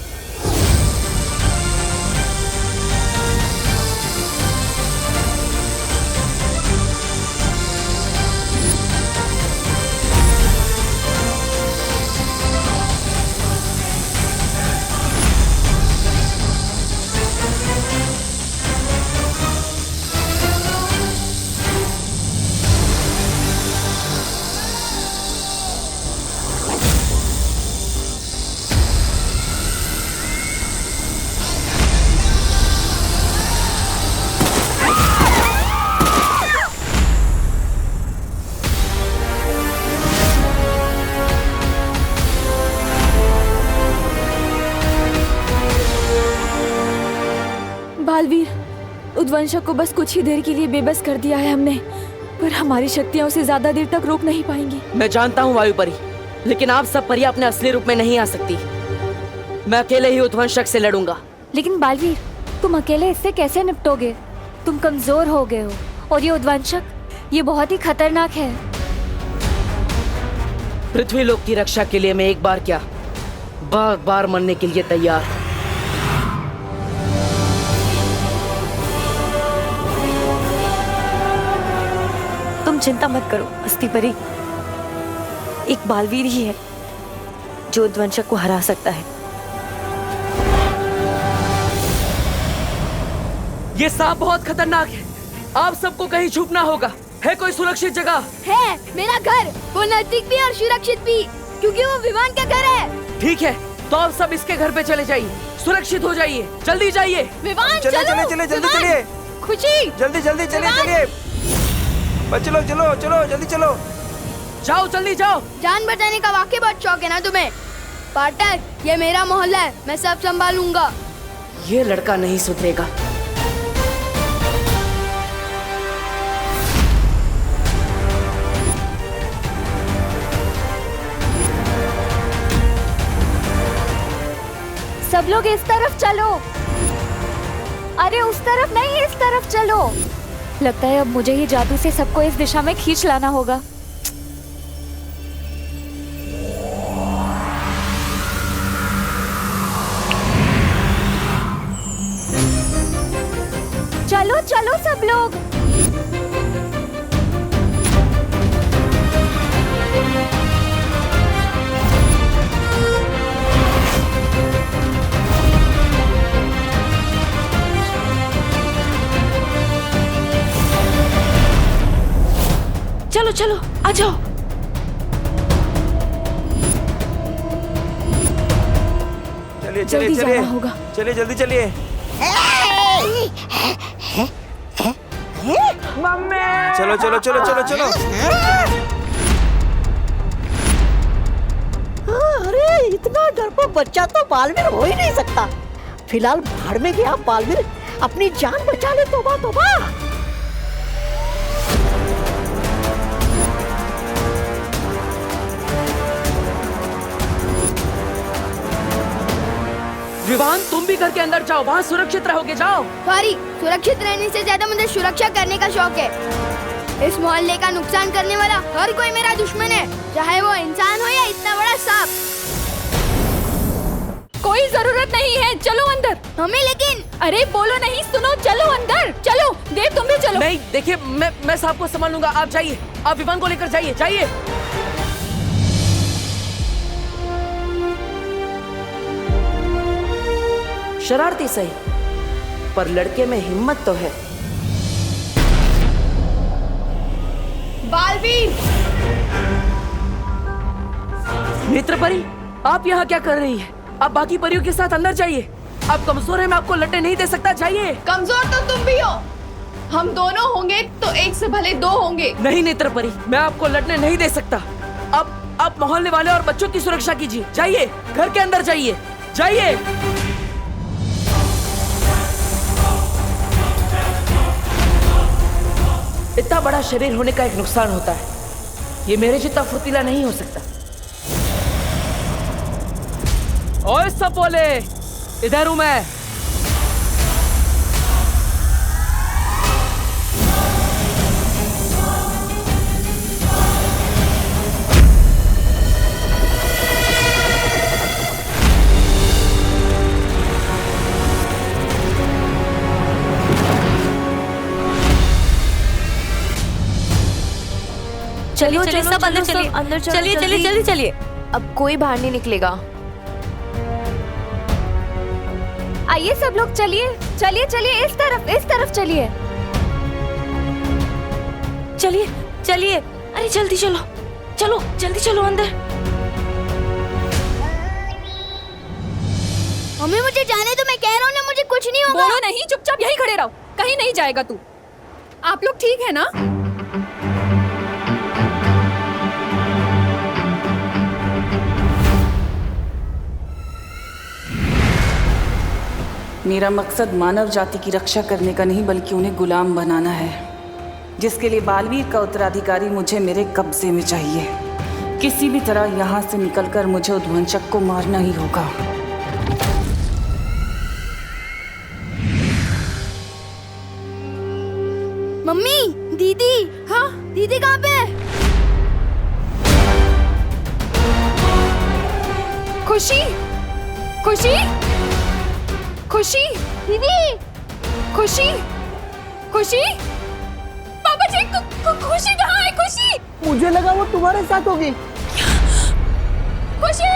बालवीर, उद्वंशक को बस कुछ ही देर के लिए बेबस कर दिया है हमने, पर हमारी शक्तियां उसे ज्यादा देर तक रोक नहीं पाएंगी। मैं जानता हूँ वायु परी, लेकिन आप सब परियां अपने असली रूप में नहीं आ सकती। मैं अकेले ही उद्वंशक से लड़ूंगा। लेकिन बालवीर, तुम अकेले इससे कैसे निपटोगे? तुम कमजोर हो गए हो, और ये उद्वंशक, ये बहुत ही खतरनाक है। पृथ्वी लोक की रक्षा के लिए मैं एक बार क्या, बार बार मरने के लिए तैयार हूं। तुम चिंता मत करो अस्थि परी, एक बालवीर ही है जो उद्वंशक को हरा सकता है। ये सांप बहुत खतरनाक है, आप सबको कहीं छुपना होगा। है कोई सुरक्षित जगह? है मेरा घर, वो नजदीक भी और सुरक्षित भी, क्योंकि वो विमान का घर है। ठीक है, तो आप सब इसके घर पे चले जाइए, सुरक्षित हो जाइए, जल्दी जाइए। विमान चलो चलो चलो जल्दी चलिए, खुशी जल्दी जल्दी चलिए चलिए, चलो चलो चलो जल्दी चलो, जाओ जल्दी जाओ। जान बचाने का वाकई बहुत शौक है ना तुम्हें? पाठक, ये मेरा मोहल्ला है, मैं सब संभालूंगा। ये लड़का नहीं सुधरेगा। सब लोग इस तरफ चलो। अरे उस तरफ नहीं, इस तरफ चलो। लगता है अब मुझे ही जादू से सबको इस दिशा में खींच लाना होगा। चलो चलो सब लोग। चलो चलो आ जाओ। चलिए चलिए जल्दी चलिए जाना होगा। चलिए जल्दी चलिए। चलो चलो चलो चलो चलो। अरे इतना डरपोक बच्चा तो बालवीर हो ही नहीं सकता। फिलहाल भाड़ में गया बालवीर, अपनी जान बचा ले। तोबा तोबा। विवान, तुम भी घर के अंदर जाओ, वहाँ सुरक्षित रहोगे, जाओ। सॉरी, सुरक्षित रहने से ज्यादा मुझे सुरक्षा करने का शौक है। इस मोहल्ले का नुकसान करने वाला हर कोई मेरा दुश्मन है, चाहे वो इंसान हो या इतना बड़ा सांप। कोई जरूरत नहीं है, चलो अंदर। हमें लेकिन। अरे बोलो नहीं, सुनो, चलो अंदर चलो। देव तुम भी चलो। नहीं, देखिए मैं सांप को संभालूंगा, आप जाइए, आप विवान को लेकर जाइए, जाइए। शरारती सही, पर लड़के में हिम्मत तो है। बालवीर! नेत्र परी, आप यहाँ क्या कर रही है? आप बाकी परियों के साथ अंदर जाइए। आप कमजोर हैं, मैं आपको लड़ने नहीं दे सकता, जाइए। कमजोर तो तुम भी हो, हम दोनों होंगे तो एक से भले दो होंगे। नहीं नेत्र परी, मैं आपको लड़ने नहीं दे सकता। अब आप मोहल्ले वाले और बच्चों की सुरक्षा कीजिए, जाइए, घर के अंदर जाइए, जाइए। इतना बड़ा शरीर होने का एक नुकसान होता है, ये मेरे जितना फुर्तीला नहीं हो सकता। ओए सब बोले, इधर हूं मैं। चलिए चलिए सब अंदर चलिए, अंदर चलिए चलिए चलिए चलिए। अब कोई बाहर नहीं निकलेगा। आइए सब लोग, चलिए चलिए चलिए, इस तरफ चलिए। चलिए चलिए, अरे जल्दी चलो, चलो जल्दी चलो अंदर। मम्मी मुझे जाने दो, मैं कह रहा हूँ ना, मुझे कुछ नहीं होगा। बोलो नहीं, चुपचाप यहीं खड़े रहो, कहीं नहीं जाएगा तू। आप लोग ठीक है ना? मेरा मकसद मानव जाति की रक्षा करने का नहीं बल्कि उन्हें गुलाम बनाना है, जिसके लिए बालवीर का उत्तराधिकारी मुझे मेरे कब्जे में चाहिए। किसी भी तरह यहाँ से निकलकर मुझे उद्वंशक को मारना ही होगा। मम्मी, दीदी। हाँ, दीदी कहाँ पे है? खुशी, खुशी, खुशी, दीदी, खुशी, खुशी, पापा जी, खुशी कहाँ है? खुशी, मुझे लगा वो तुम्हारे साथ होगी। खुशी।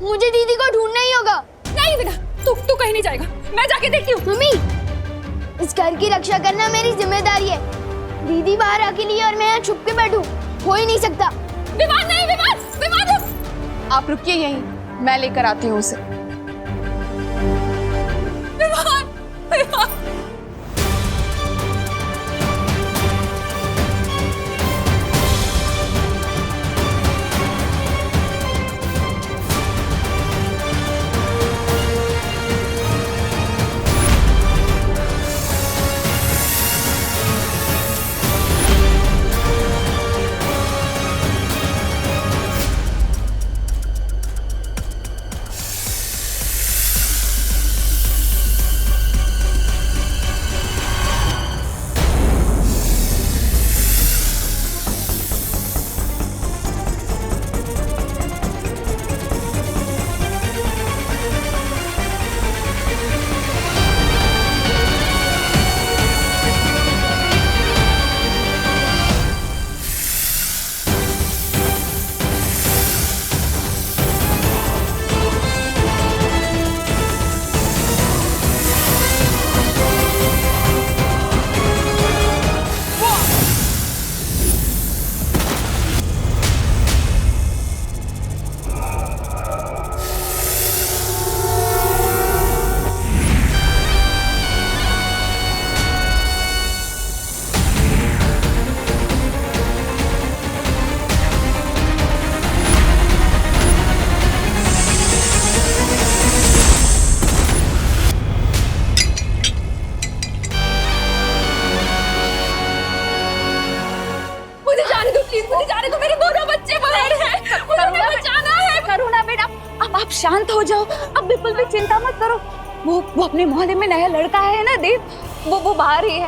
मुझे दीदी को ढूंढना ही होगा। नहीं बेटा, तू कहीं नहीं जाएगा, मैं जाके देखती हूँ। मम्मी, इस घर की रक्षा करना मेरी जिम्मेदारी है। दीदी बाहर अकेली है और मैं यहाँ छुप के बैठूं, हो ही नहीं सकता। विमान नहीं, विमान, विमान। आप रुकिए यहीं, मैं लेकर आती हूँ उसे। विमान, विमान। आप शांत हो जाओ, अब बिल्कुल भी चिंता मत करो। वो अपने मोहल्ले में नया लड़का है ना देव, वो बाहर ही है।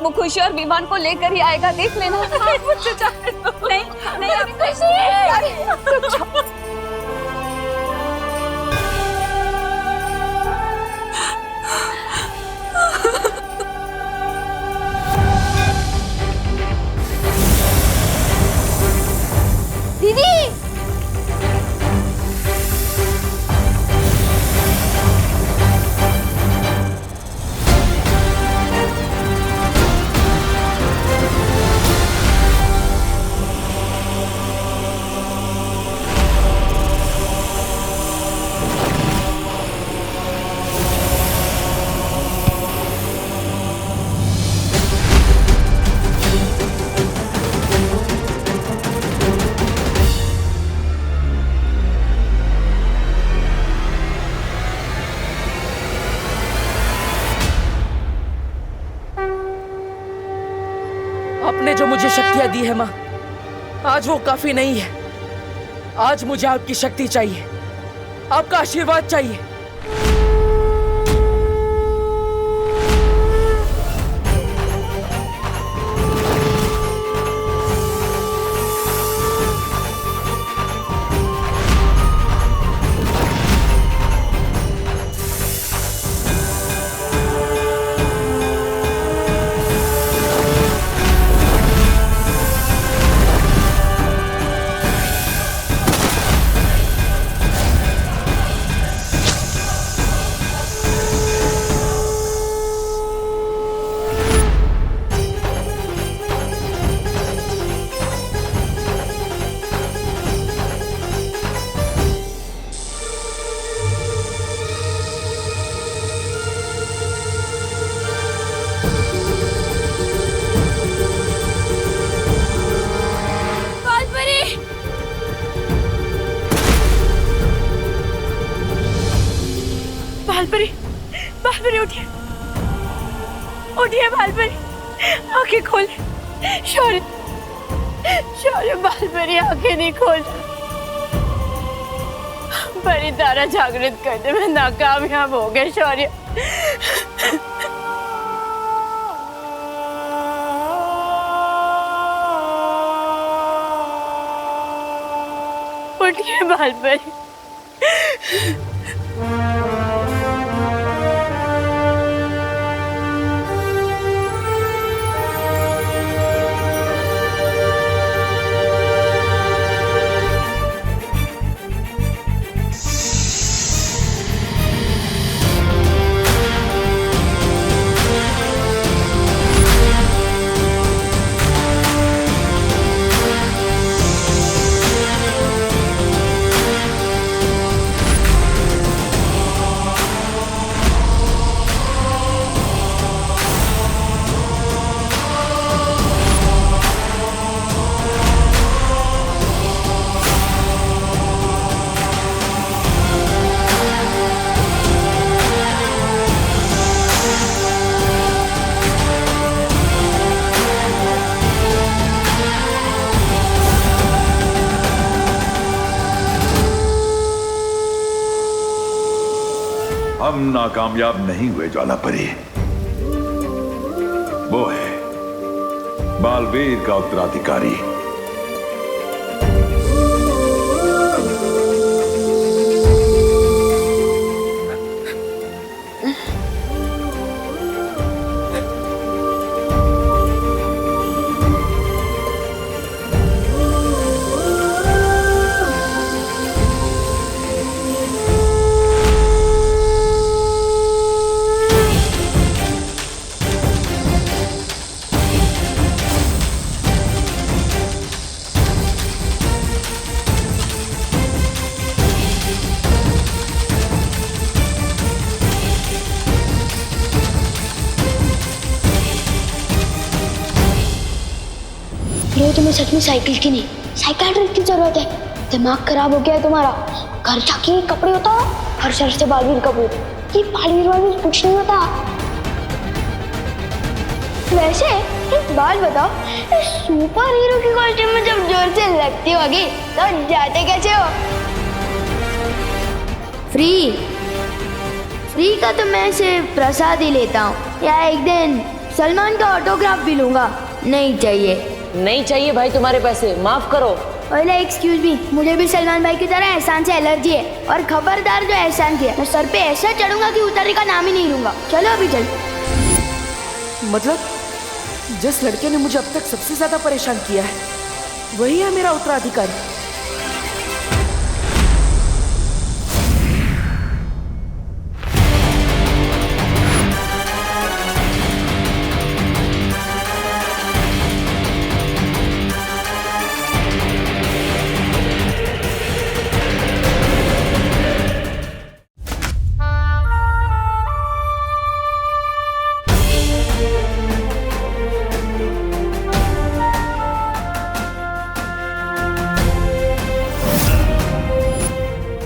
वो खुशी और विमान को लेकर ही आएगा, देख लेना। मुझसे जाने दो। नहीं नहीं खुशी। दीदी, आपने जो मुझे शक्तियां दी है माँ, आज वो काफी नहीं है। आज मुझे आपकी शक्ति चाहिए, आपका आशीर्वाद चाहिए। बालपरी, बालपरी उठिए, उठिए बालपरी, आंखें खोल। शौर्य, शौर्य बालपरी आंखें नहीं खोल। परी तारा जागृत करने में नाकामयाब हो गए शौर्य। उठिए बालपरी। हम नाकामयाब नहीं हुए ज्वालापरी। वो है बालवीर का उत्तराधिकारी। ये तुम्हें सच में साइकिल की नहीं, साइकियाट्रिस्ट की जरूरत है। दिमाग खराब हो गया है तुम्हारा। घर जाके कपड़े होता हर शहर से बालवीर कपूर, ये बालवीर कुछ नहीं होता। वैसे एक बात बताओ, इस सुपर हीरो की कॉस्ट्यूम में जब जोर से लगती होगी तो जाते कैसे हो? फ्री का तो मैं सिर्फ प्रसाद ही लेता हूँ, या एक दिन सलमान का ऑटोग्राफ भी लूंगा। नहीं चाहिए। नहीं चाहिए भाई तुम्हारे पैसे, माफ करो। ओले एक्सक्यूज मी, मुझे भी सलमान भाई की तरह एहसान से एलर्जी है, और खबरदार जो एहसान किया मैं सर पे ऐसा चढ़ूंगा कि उतरने का नाम ही नहीं लूंगा। चलो अभी चल। मतलब जिस लड़के ने मुझे अब तक सबसे ज्यादा परेशान किया है वही है मेरा उत्तराधिकारी।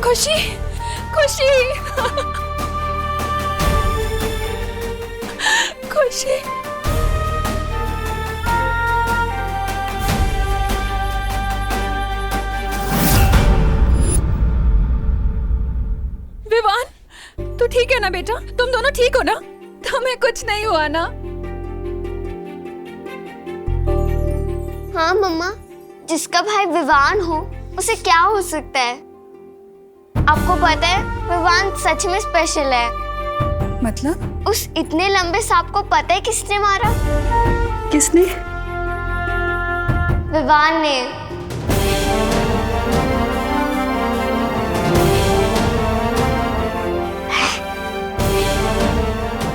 खुशी, खुशी, खुशी। विवान, तू ठीक है ना बेटा? तुम दोनों ठीक हो ना? तुम्हें कुछ नहीं हुआ ना? हाँ मम्मा, जिसका भाई विवान हो उसे क्या हो सकता है? आपको पता है विवान सच में स्पेशल है। मतलब? उस इतने लंबे सांप को पता है किसने मारा? किसने? विवान ने।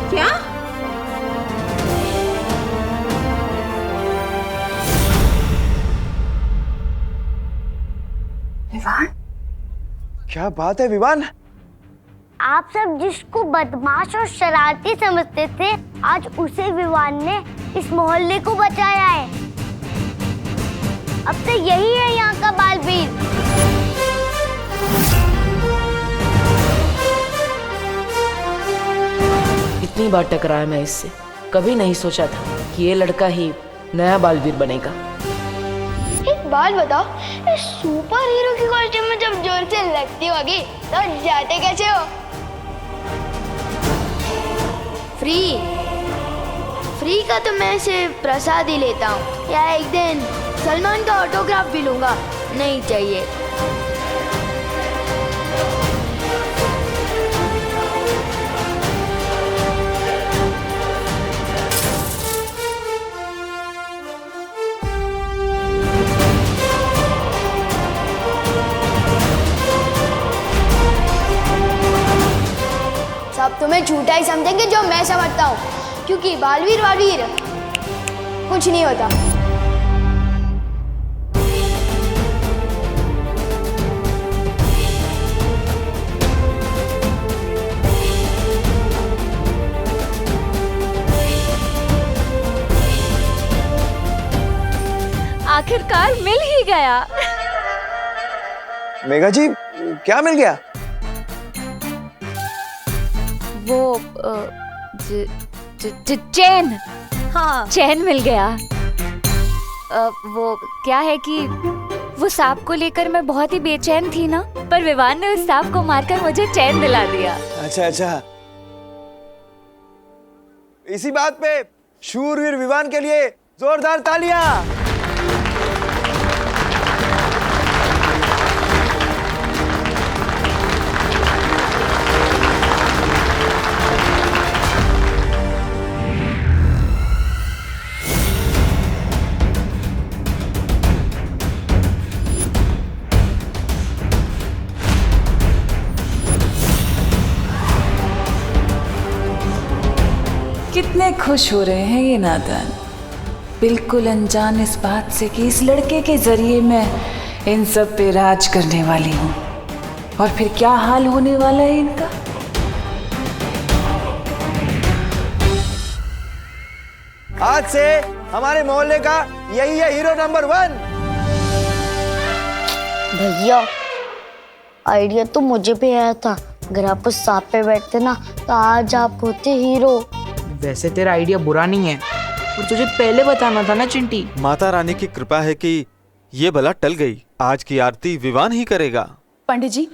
क्या? विवान? क्या बात है विवान? आप सब जिसको बदमाश और शरारती समझते थे, आज उसे विवान ने इस मोहल्ले को बचाया है। अब तो यही है यहाँ का बालवीर। कितनी बार टकराया मैं इससे। कभी नहीं सोचा था कि ये लड़का ही नया बालवीर बनेगा। एक बात बताओ, इस सुपर हीरो की कॉस्ट्यूम में जब जोर से लगती होगी तो जाते कैसे हो? फ्री का तो मैं सिर्फ प्रसाद ही लेता हूँ, या एक दिन सलमान का ऑटोग्राफ भी लूंगा। नहीं चाहिए। सब तुम्हें झूठा ही समझेंगे जो मैं समझता हूँ, क्योंकि बालवीर कुछ नहीं होता। आखिरकार मिल ही गया। मेघा जी, क्या मिल गया? वो चैन। हाँ, चैन मिल गया। वो क्या है कि वो सांप को लेकर मैं बहुत ही बेचैन थी ना, पर विवान ने उस सांप को मारकर मुझे चैन दिला दिया। अच्छा, इसी बात पे शूरवीर विवान के लिए जोरदार तालियां। कितने खुश हो रहे हैं ये नादान, बिल्कुल अनजान इस बात से कि इस लड़के के जरिए मैं इन सब पे राज करने वाली हूँ। और फिर क्या हाल होने वाला है इनका। आज से हमारे मोहल्ले का यही है हीरो नंबर 1। भैया, आइडिया तो मुझे भी आया था। अगर आप उस सांप पे बैठते ना तो आज आप होते हीरो। वैसे तेरा आइडिया बुरा नहीं है, और तुझे पहले बताना था ना चिंटी। माता रानी की कृपा है कि ये बला टल गई। आज की आरती विवान ही करेगा। पंडित जी,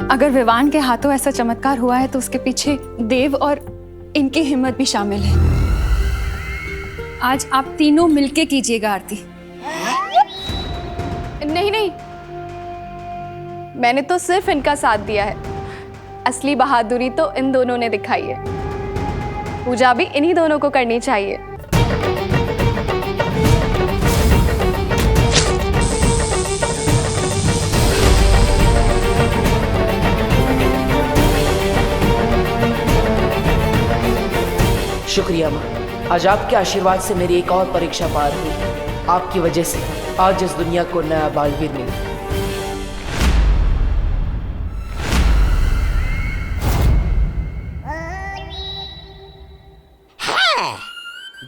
अगर विवान के हाथों ऐसा चमत्कार हुआ है तो उसके पीछे देव और इनकी हिम्मत भी शामिल है। आज आप तीनों मिलके कीजिएगा आरती। नहीं, मैंने तो सिर्फ इनका साथ दिया है। असली बहादुरी तो इन दोनों ने दिखाई है। पूजा भी इन्हीं दोनों को करनी चाहिए। शुक्रिया माँ, आज आपके आशीर्वाद से मेरी एक और परीक्षा पार हुई। आपकी वजह से आज इस दुनिया को नया बालवीर मिला।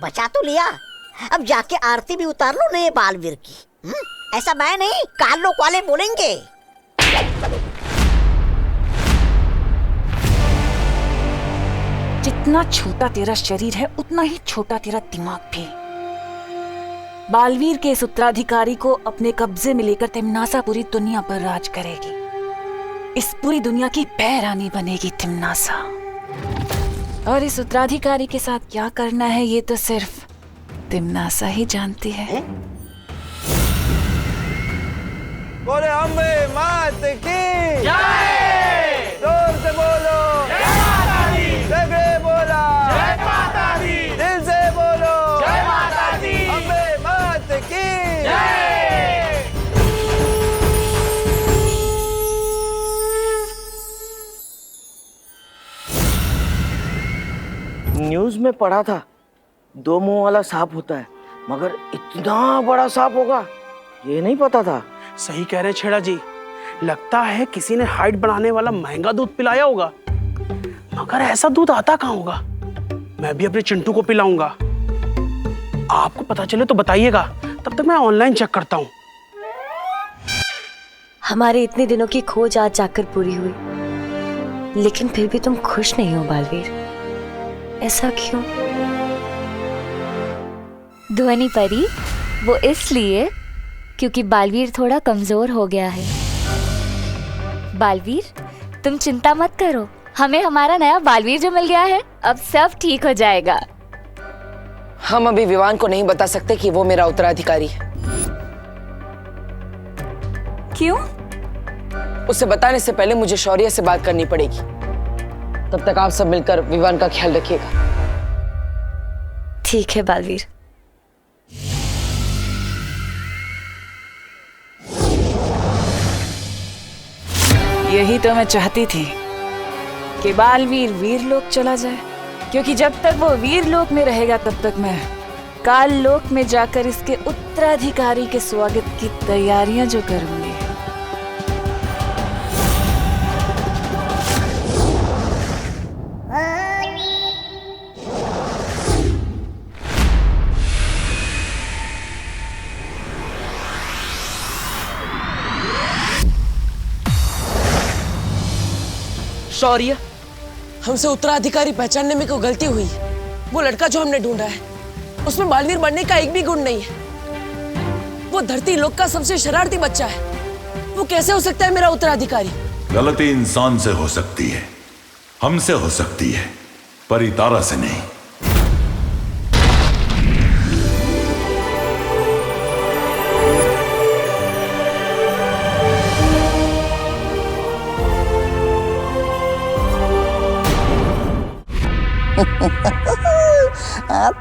बचा तो लिया, अब जाके आरती भी उतार लो नए बालवीर की। ऐसा मैं नहीं, कालोक वाले बोलेंगे। जितना छोटा तेरा शरीर है उतना ही छोटा तेरा दिमाग भी। बालवीर के इस उत्तराधिकारी को अपने कब्जे में लेकर तिमनासा पूरी दुनिया पर राज करेगी। इस पूरी दुनिया की पैरानी बनेगी तिमनासा। और इस उत्तराधिकारी के साथ क्या करना है ये तो सिर्फ तिमनासा ही जानती है। बोले अम्बे मात की जय। जोर से बोलो जय माता दी। जय बोला जय माता दी। दिल से बोलो जय माता दी। अम्बे मात की जय। न्यूज में पढ़ा था 2 मुंह वाला सांप होता है, मगर इतना बड़ा सांप होगा ये नहीं पता था। सही कह रहे छेड़ा जी, लगता है किसी ने हाइट बढ़ाने वाला महंगा दूध पिलाया होगा, मगर ऐसा दूध आता कहाँ होगा। मैं भी अपने चिंटू को पिलाऊंगा। आपको पता चले तो बताइएगा, तब तक मैं ऑनलाइन चेक करता हूँ। हमारे इतने दिनों की खोज आज जाकर पूरी हुई, लेकिन फिर भी तुम खुश नहीं हो बालवीर। ऐसा क्यों? ध्वनि परी, वो इसलिए क्योंकि बालवीर थोड़ा कमजोर हो गया है। बालवीर, तुम चिंता मत करो, हमें हमारा नया बालवीर जो मिल गया है, अब सब ठीक हो जाएगा। हम अभी विवान को नहीं बता सकते कि वो मेरा उत्तराधिकारी है। क्यों? उसे बताने से पहले मुझे शौर्य से बात करनी पड़ेगी। तब तक आप सब मिलकर विवान का ख्याल रखिएगा। ठीक है बालवीर। यही तो मैं चाहती थी कि बालवीर वीरलोक चला जाए, क्योंकि जब तक वो वीरलोक में रहेगा तब तक मैं काल लोक में जाकर इसके उत्तराधिकारी के स्वागत की तैयारियां जो करूंगी। शौर्य, हमसे उत्तराधिकारी पहचानने में कोई गलती हुई है। वो लड़का जो हमने ढूंढा है उसमें बालवीर बनने का एक भी गुण नहीं है। वो धरती लोक का सबसे शरारती बच्चा है। वो कैसे हो सकता है मेरा उत्तराधिकारी? गलती इंसान से हो सकती है, हमसे हो सकती है, पर तारा से नहीं।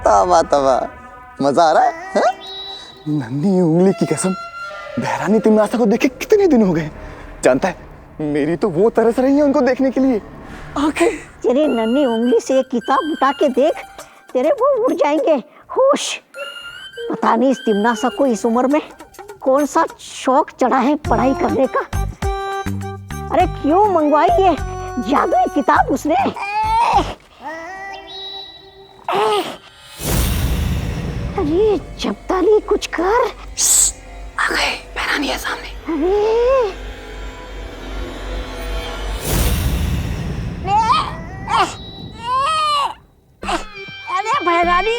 तबा तबा मजा आ रहा है, हा? नन्ही उंगली की कसम, बहरानी तिमनासा को देखे कितने दिन हो गए। जानता है, मेरी तो वो तरस रही है उनको देखने के लिए। आंखें तेरी नन्ही उंगली से एक किताब उठा के देख, तेरे वो उड़ जाएंगे होश। पता नहीं इस तिमनासा को इस उम्र में कौन सा शौक चढ़ा है पढ़ाई करने का। अरे क्यों मंगवाई ये जादुई किताब उसने? अरे जब्ताली कुछ कर। आ गए, बहरानी है सामने। अरे बहरानी,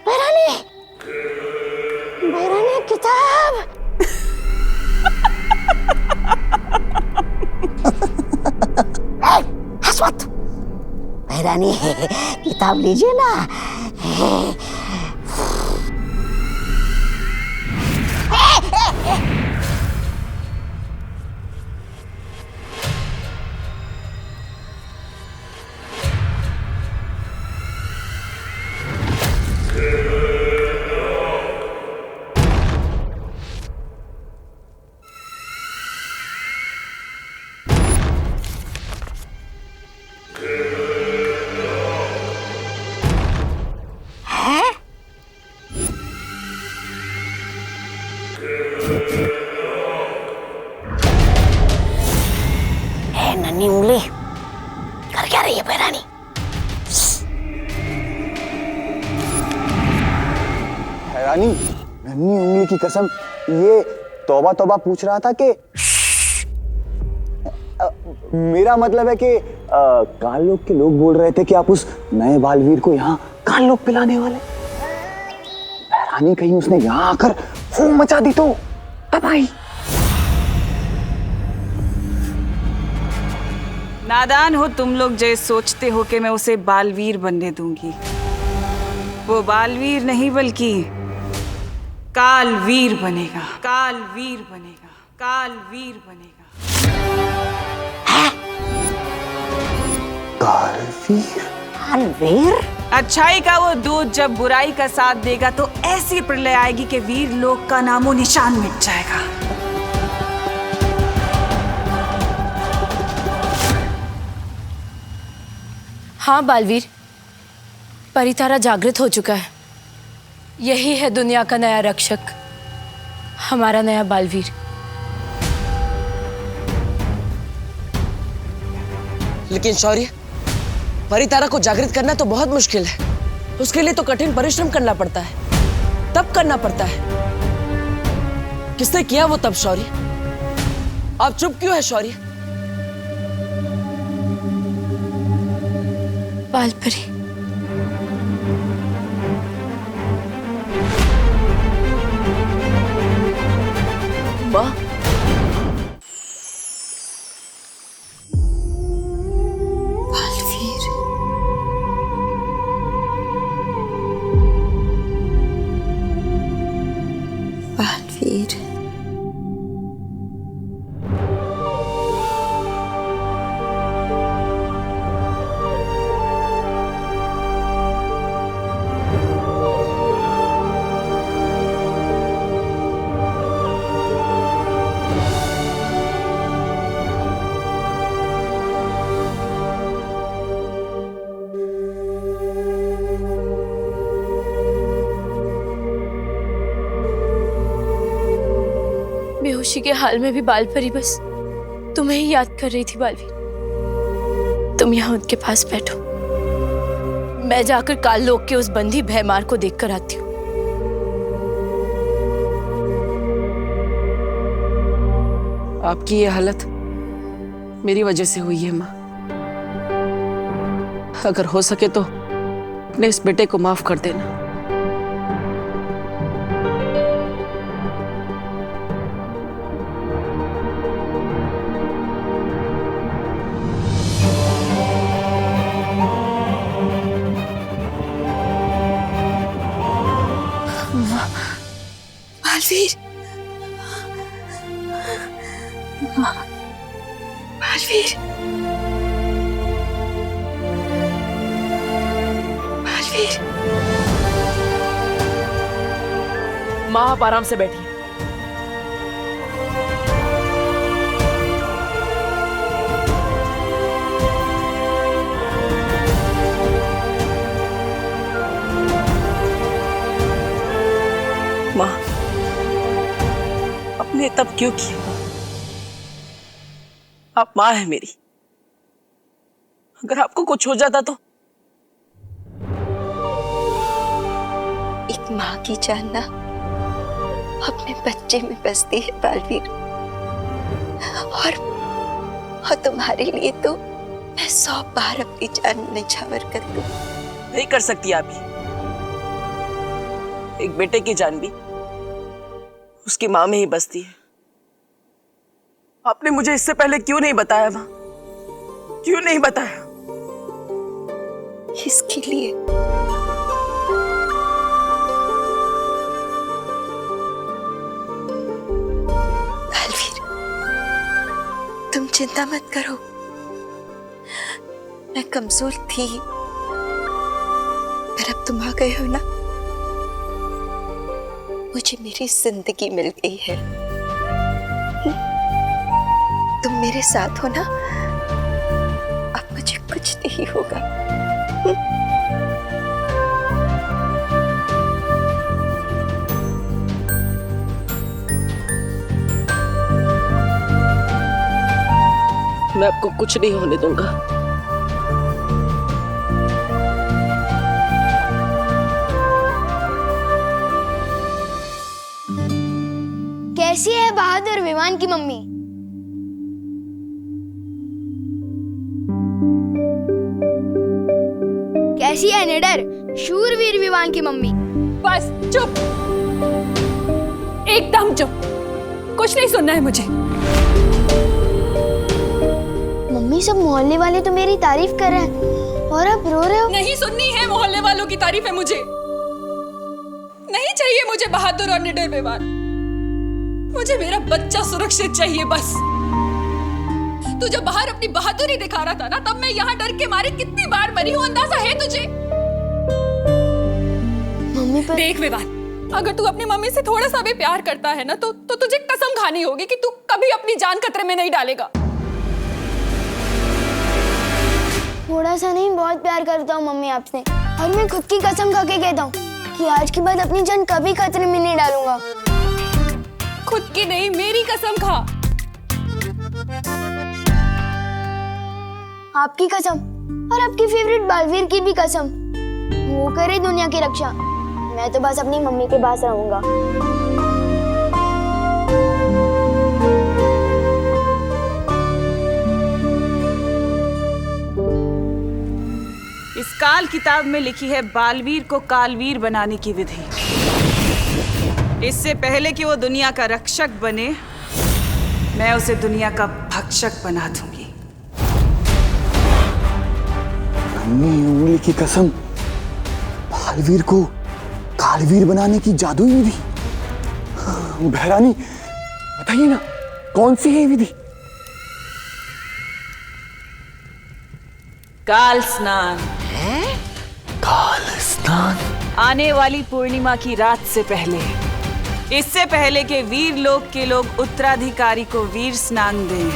बहरानी, बहरानी किताब। हसवत, बहरानी किताब लीजिए ना। नन्ही उंगली कर क्या रही है बहरानी? हैरानी, नन्ही उंगली की कसम, ये तौबा तौबा पूछ रहा था कि मेरा मतलब है कि काल लोक के लोग बोल रहे थे कि आप उस नए बालवीर को यहाँ काल लोक पिलाने वाले। बहरानी कहीं उसने यहाँ आकर फूम मचा दी तो तबाही। नादान हो तुम लोग जो सोचते हो कि मैं उसे बालवीर बनने दूंगी। वो बालवीर नहीं बल्कि कालवीर बनेगा, कालवीर बनेगा, कालवीर बनेगा। कालवीर? कालवीर? अच्छाई का वो दूध जब बुराई का साथ देगा तो ऐसी प्रलय आएगी कि वीर लोक का नामो निशान मिट जाएगा। हाँ बालवीर, परितारा जागृत हो चुका है। यही है दुनिया का नया रक्षक, हमारा नया बालवीर। लेकिन शौर्य, परितारा को जागृत करना तो बहुत मुश्किल है। उसके लिए तो कठिन परिश्रम करना पड़ता है, तब करना पड़ता है। किसने किया वो तब शौर्य? आप चुप क्यों है शौर्य? बालपरी, माँ, बालवीर, बालवीर, बेहोशी के हाल में भी बालपरी बस तुम्हें ही याद कर रही थी बालवीर। तुम यहाँ उनके पास बैठो, मैं जाकर काल लोक के उस बंदी भयमार को देखकर आती हूँ। आपकी ये हालत मेरी वजह से हुई है माँ। अगर हो सके तो अपने इस बेटे को माफ कर देना। बालवीर, बालवीर, बालवीर। माँ आप आराम से बैठिए। माँ, आपने तब क्यों किया? आप माँ है मेरी। अगर आपको कुछ हो जाता तो? एक माँ की जान ना अपने बच्चे में बसती है बालवीर, और तुम्हारे लिए तो मैं 100 बार अपनी जान निछावर कर दूं। नहीं कर सकती आप ये। एक बेटे की जान भी उसकी माँ में ही बसती है। आपने मुझे इससे पहले क्यों नहीं बताया माँ? क्यों नहीं बताया? इसके लिए बालवीर, तुम चिंता मत करो। मैं कमजोर थी, पर अब तुम आ गए हो ना, मुझे मेरी जिंदगी मिल गई है। तुम मेरे साथ हो ना, अब मुझे कुछ नहीं होगा। मैं आपको कुछ नहीं होने दूंगा। कैसी है बहादुर विमान की मम्मी? कैसी है निडर शूरवीर विमान की मम्मी? बस चुप, एकदम चुप, कुछ नहीं सुनना है मुझे। मम्मी सब मोहल्ले वाले तो मेरी तारीफ कर रहे हैं और आप रो रहे हो। नहीं सुननी है मोहल्ले वालों की तारीफ है मुझे। नहीं चाहिए मुझे बहादुर और निडर विमान। मुझे मेरा बच्चा सुरक्षित चाहिए बस। तू जब बाहर अपनी बहादुरी दिखा रहा था ना, तब मैं यहाँ डर के मारे कितनी बार मरी हूँ, अंदाजा है तुझे? मम्मी पर देख विवान, अगर तू अपनी मम्मी से थोड़ा सा भी प्यार करता है ना, तो तुझे कसम खानी होगी कि तू कभी अपनी जान खतरे में नहीं डालेगा। थोड़ा सा नहीं, बहुत प्यार करता हूँ मम्मी आपसे, और मैं खुद की कसम खा के कहता हूँ कि आज के बाद अपनी जान कभी खतरे में नहीं डालूंगा। खुद की नहीं, मेरी कसम खा। आपकी कसम और आपकी फेवरेट बालवीर की भी कसम। वो करे दुनिया की रक्षा, मैं तो बस अपनी मम्मी के पास रहूंगा। किताब में लिखी है बालवीर को कालवीर बनाने की विधि। इससे पहले कि वो दुनिया का रक्षक बने, मैं उसे दुनिया का भक्षक बना दूंगी। नन्ही उंगली की कसम, बालवीर को कालवीर बनाने की जादुई विधि। बहरानी बताइए ना, कौन सी है ये विधि? काल स्नान। काल स्नान? आने वाली पूर्णिमा की रात से पहले, इससे पहले कि वीर लोक के लोग उत्तराधिकारी को वीर स्नान दें,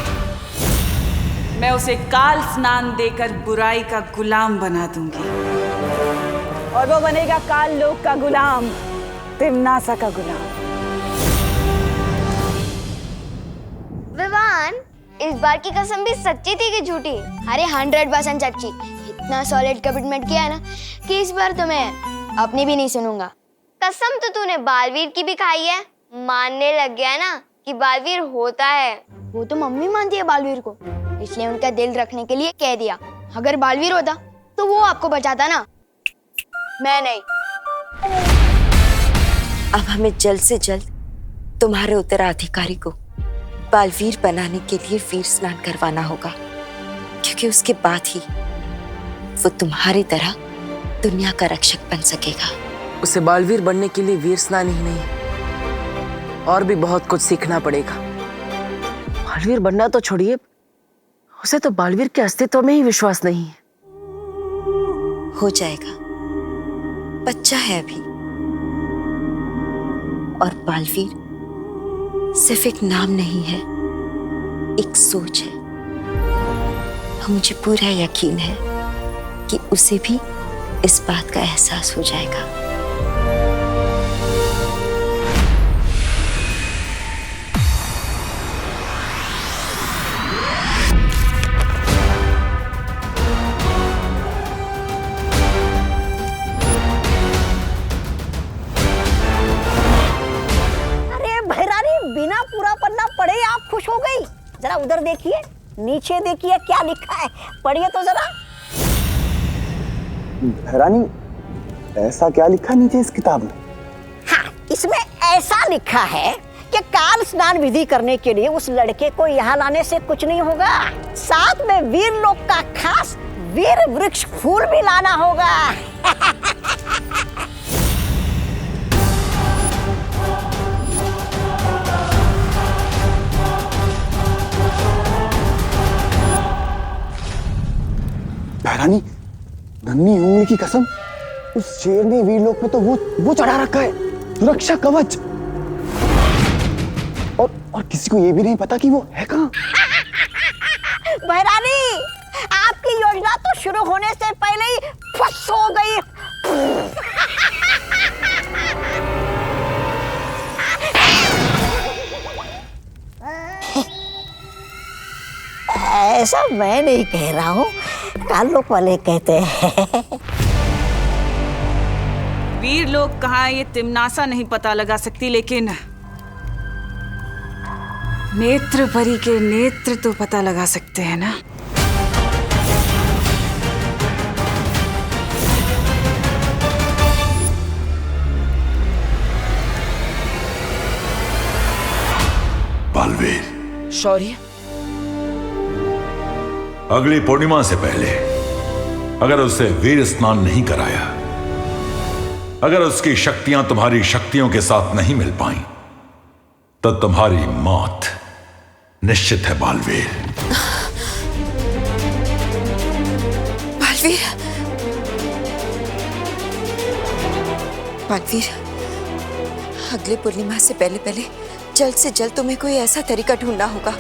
मैं उसे काल स्नान देकर बुराई का गुलाम बना दूंगी। और वो बनेगा काल लोक का गुलाम, तिम्नासा का गुलाम। विवान, इस बार की कसम भी सच्ची थी कि झूठी? अरे 100% सच्ची। इतना सॉलिड कमिटमेंट किया है ना कि इस बार तो मैं अपनी भी नहीं सुनूंगा। कसम तो तूने बालवीर की भी खाई है, मानने लग गया ना कि बालवीर होता है। वो तो मम्मी मानती है बालवीर को, इसलिए उनका दिल रखने के लिए कह दिया। अगर बालवीर होता तो वो आपको बचाता ना, मैं नहीं। अब हमें जल्द से जल्द तुम्हारे उत्तराधिकारी को बालवीर बनाने के लिए वीर स्नान करवाना होगा, क्योंकि उसके बाद ही वो तुम्हारी तरह दुनिया का रक्षक बन सकेगा। उसे बालवीर बनने के लिए वीर स्नान ही नहीं, और भी बहुत कुछ सीखना पड़ेगा। बालवीर बनना तो छोड़िए, उसे तो बालवीर के अस्तित्व में ही विश्वास नहीं है। हो जाएगा, बच्चा है अभी। और बालवीर सिर्फ एक नाम नहीं है, एक सोच है। मुझे पूरा यकीन है कि उसे भी इस बात का एहसास हो जाएगा। बिना पूरा पन्ना पढ़े आप खुश हो गई? जरा उधर देखिए, नीचे देखिए, क्या लिखा है, पढ़िए तो जरा। रानी, ऐसा क्या लिखा नीचे इस किताब में? हाँ, इसमें ऐसा लिखा है कि काल स्नान विधि करने के लिए उस लड़के को यहाँ लाने से कुछ नहीं होगा, साथ में वीर लोक का खास वीर वृक्ष फूल भी लाना होगा। बहरानी, नन्ही उंगली की कसम, उस शेर ने वीर लोक में तो वो चढ़ा रखा है, सुरक्षा कवच। और किसी को ये भी नहीं पता कि वो है कहाँ। बहरानी, आपकी योजना तो शुरू होने से पहले ही फस हो गई। ऐसा मैं नहीं कह रहा हूँ, काल लोक वाले कहते हैं। वीर लोग कहाँ ये तिम्नासा नहीं पता लगा सकती, लेकिन नेत्र परी के नेत्र तो पता लगा सकते हैं ना। बालवीर, शौर्य, अगली पूर्णिमा से पहले अगर उससे वीर स्नान नहीं कराया, अगर उसकी शक्तियां तुम्हारी शक्तियों के साथ नहीं मिल पाई, तो तुम्हारी मौत निश्चित है बालवीर। बालवीर, बालवीर, अगले पूर्णिमा से पहले पहले जल्द से जल्द तुम्हें कोई ऐसा तरीका ढूंढना होगा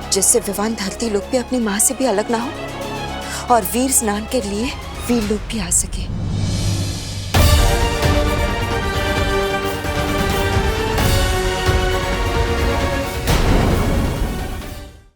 जिससे विवान धरती लोक पे अपनी माँ से भी अलग ना हो और वीर स्नान के लिए वीर लोक भी आ सके।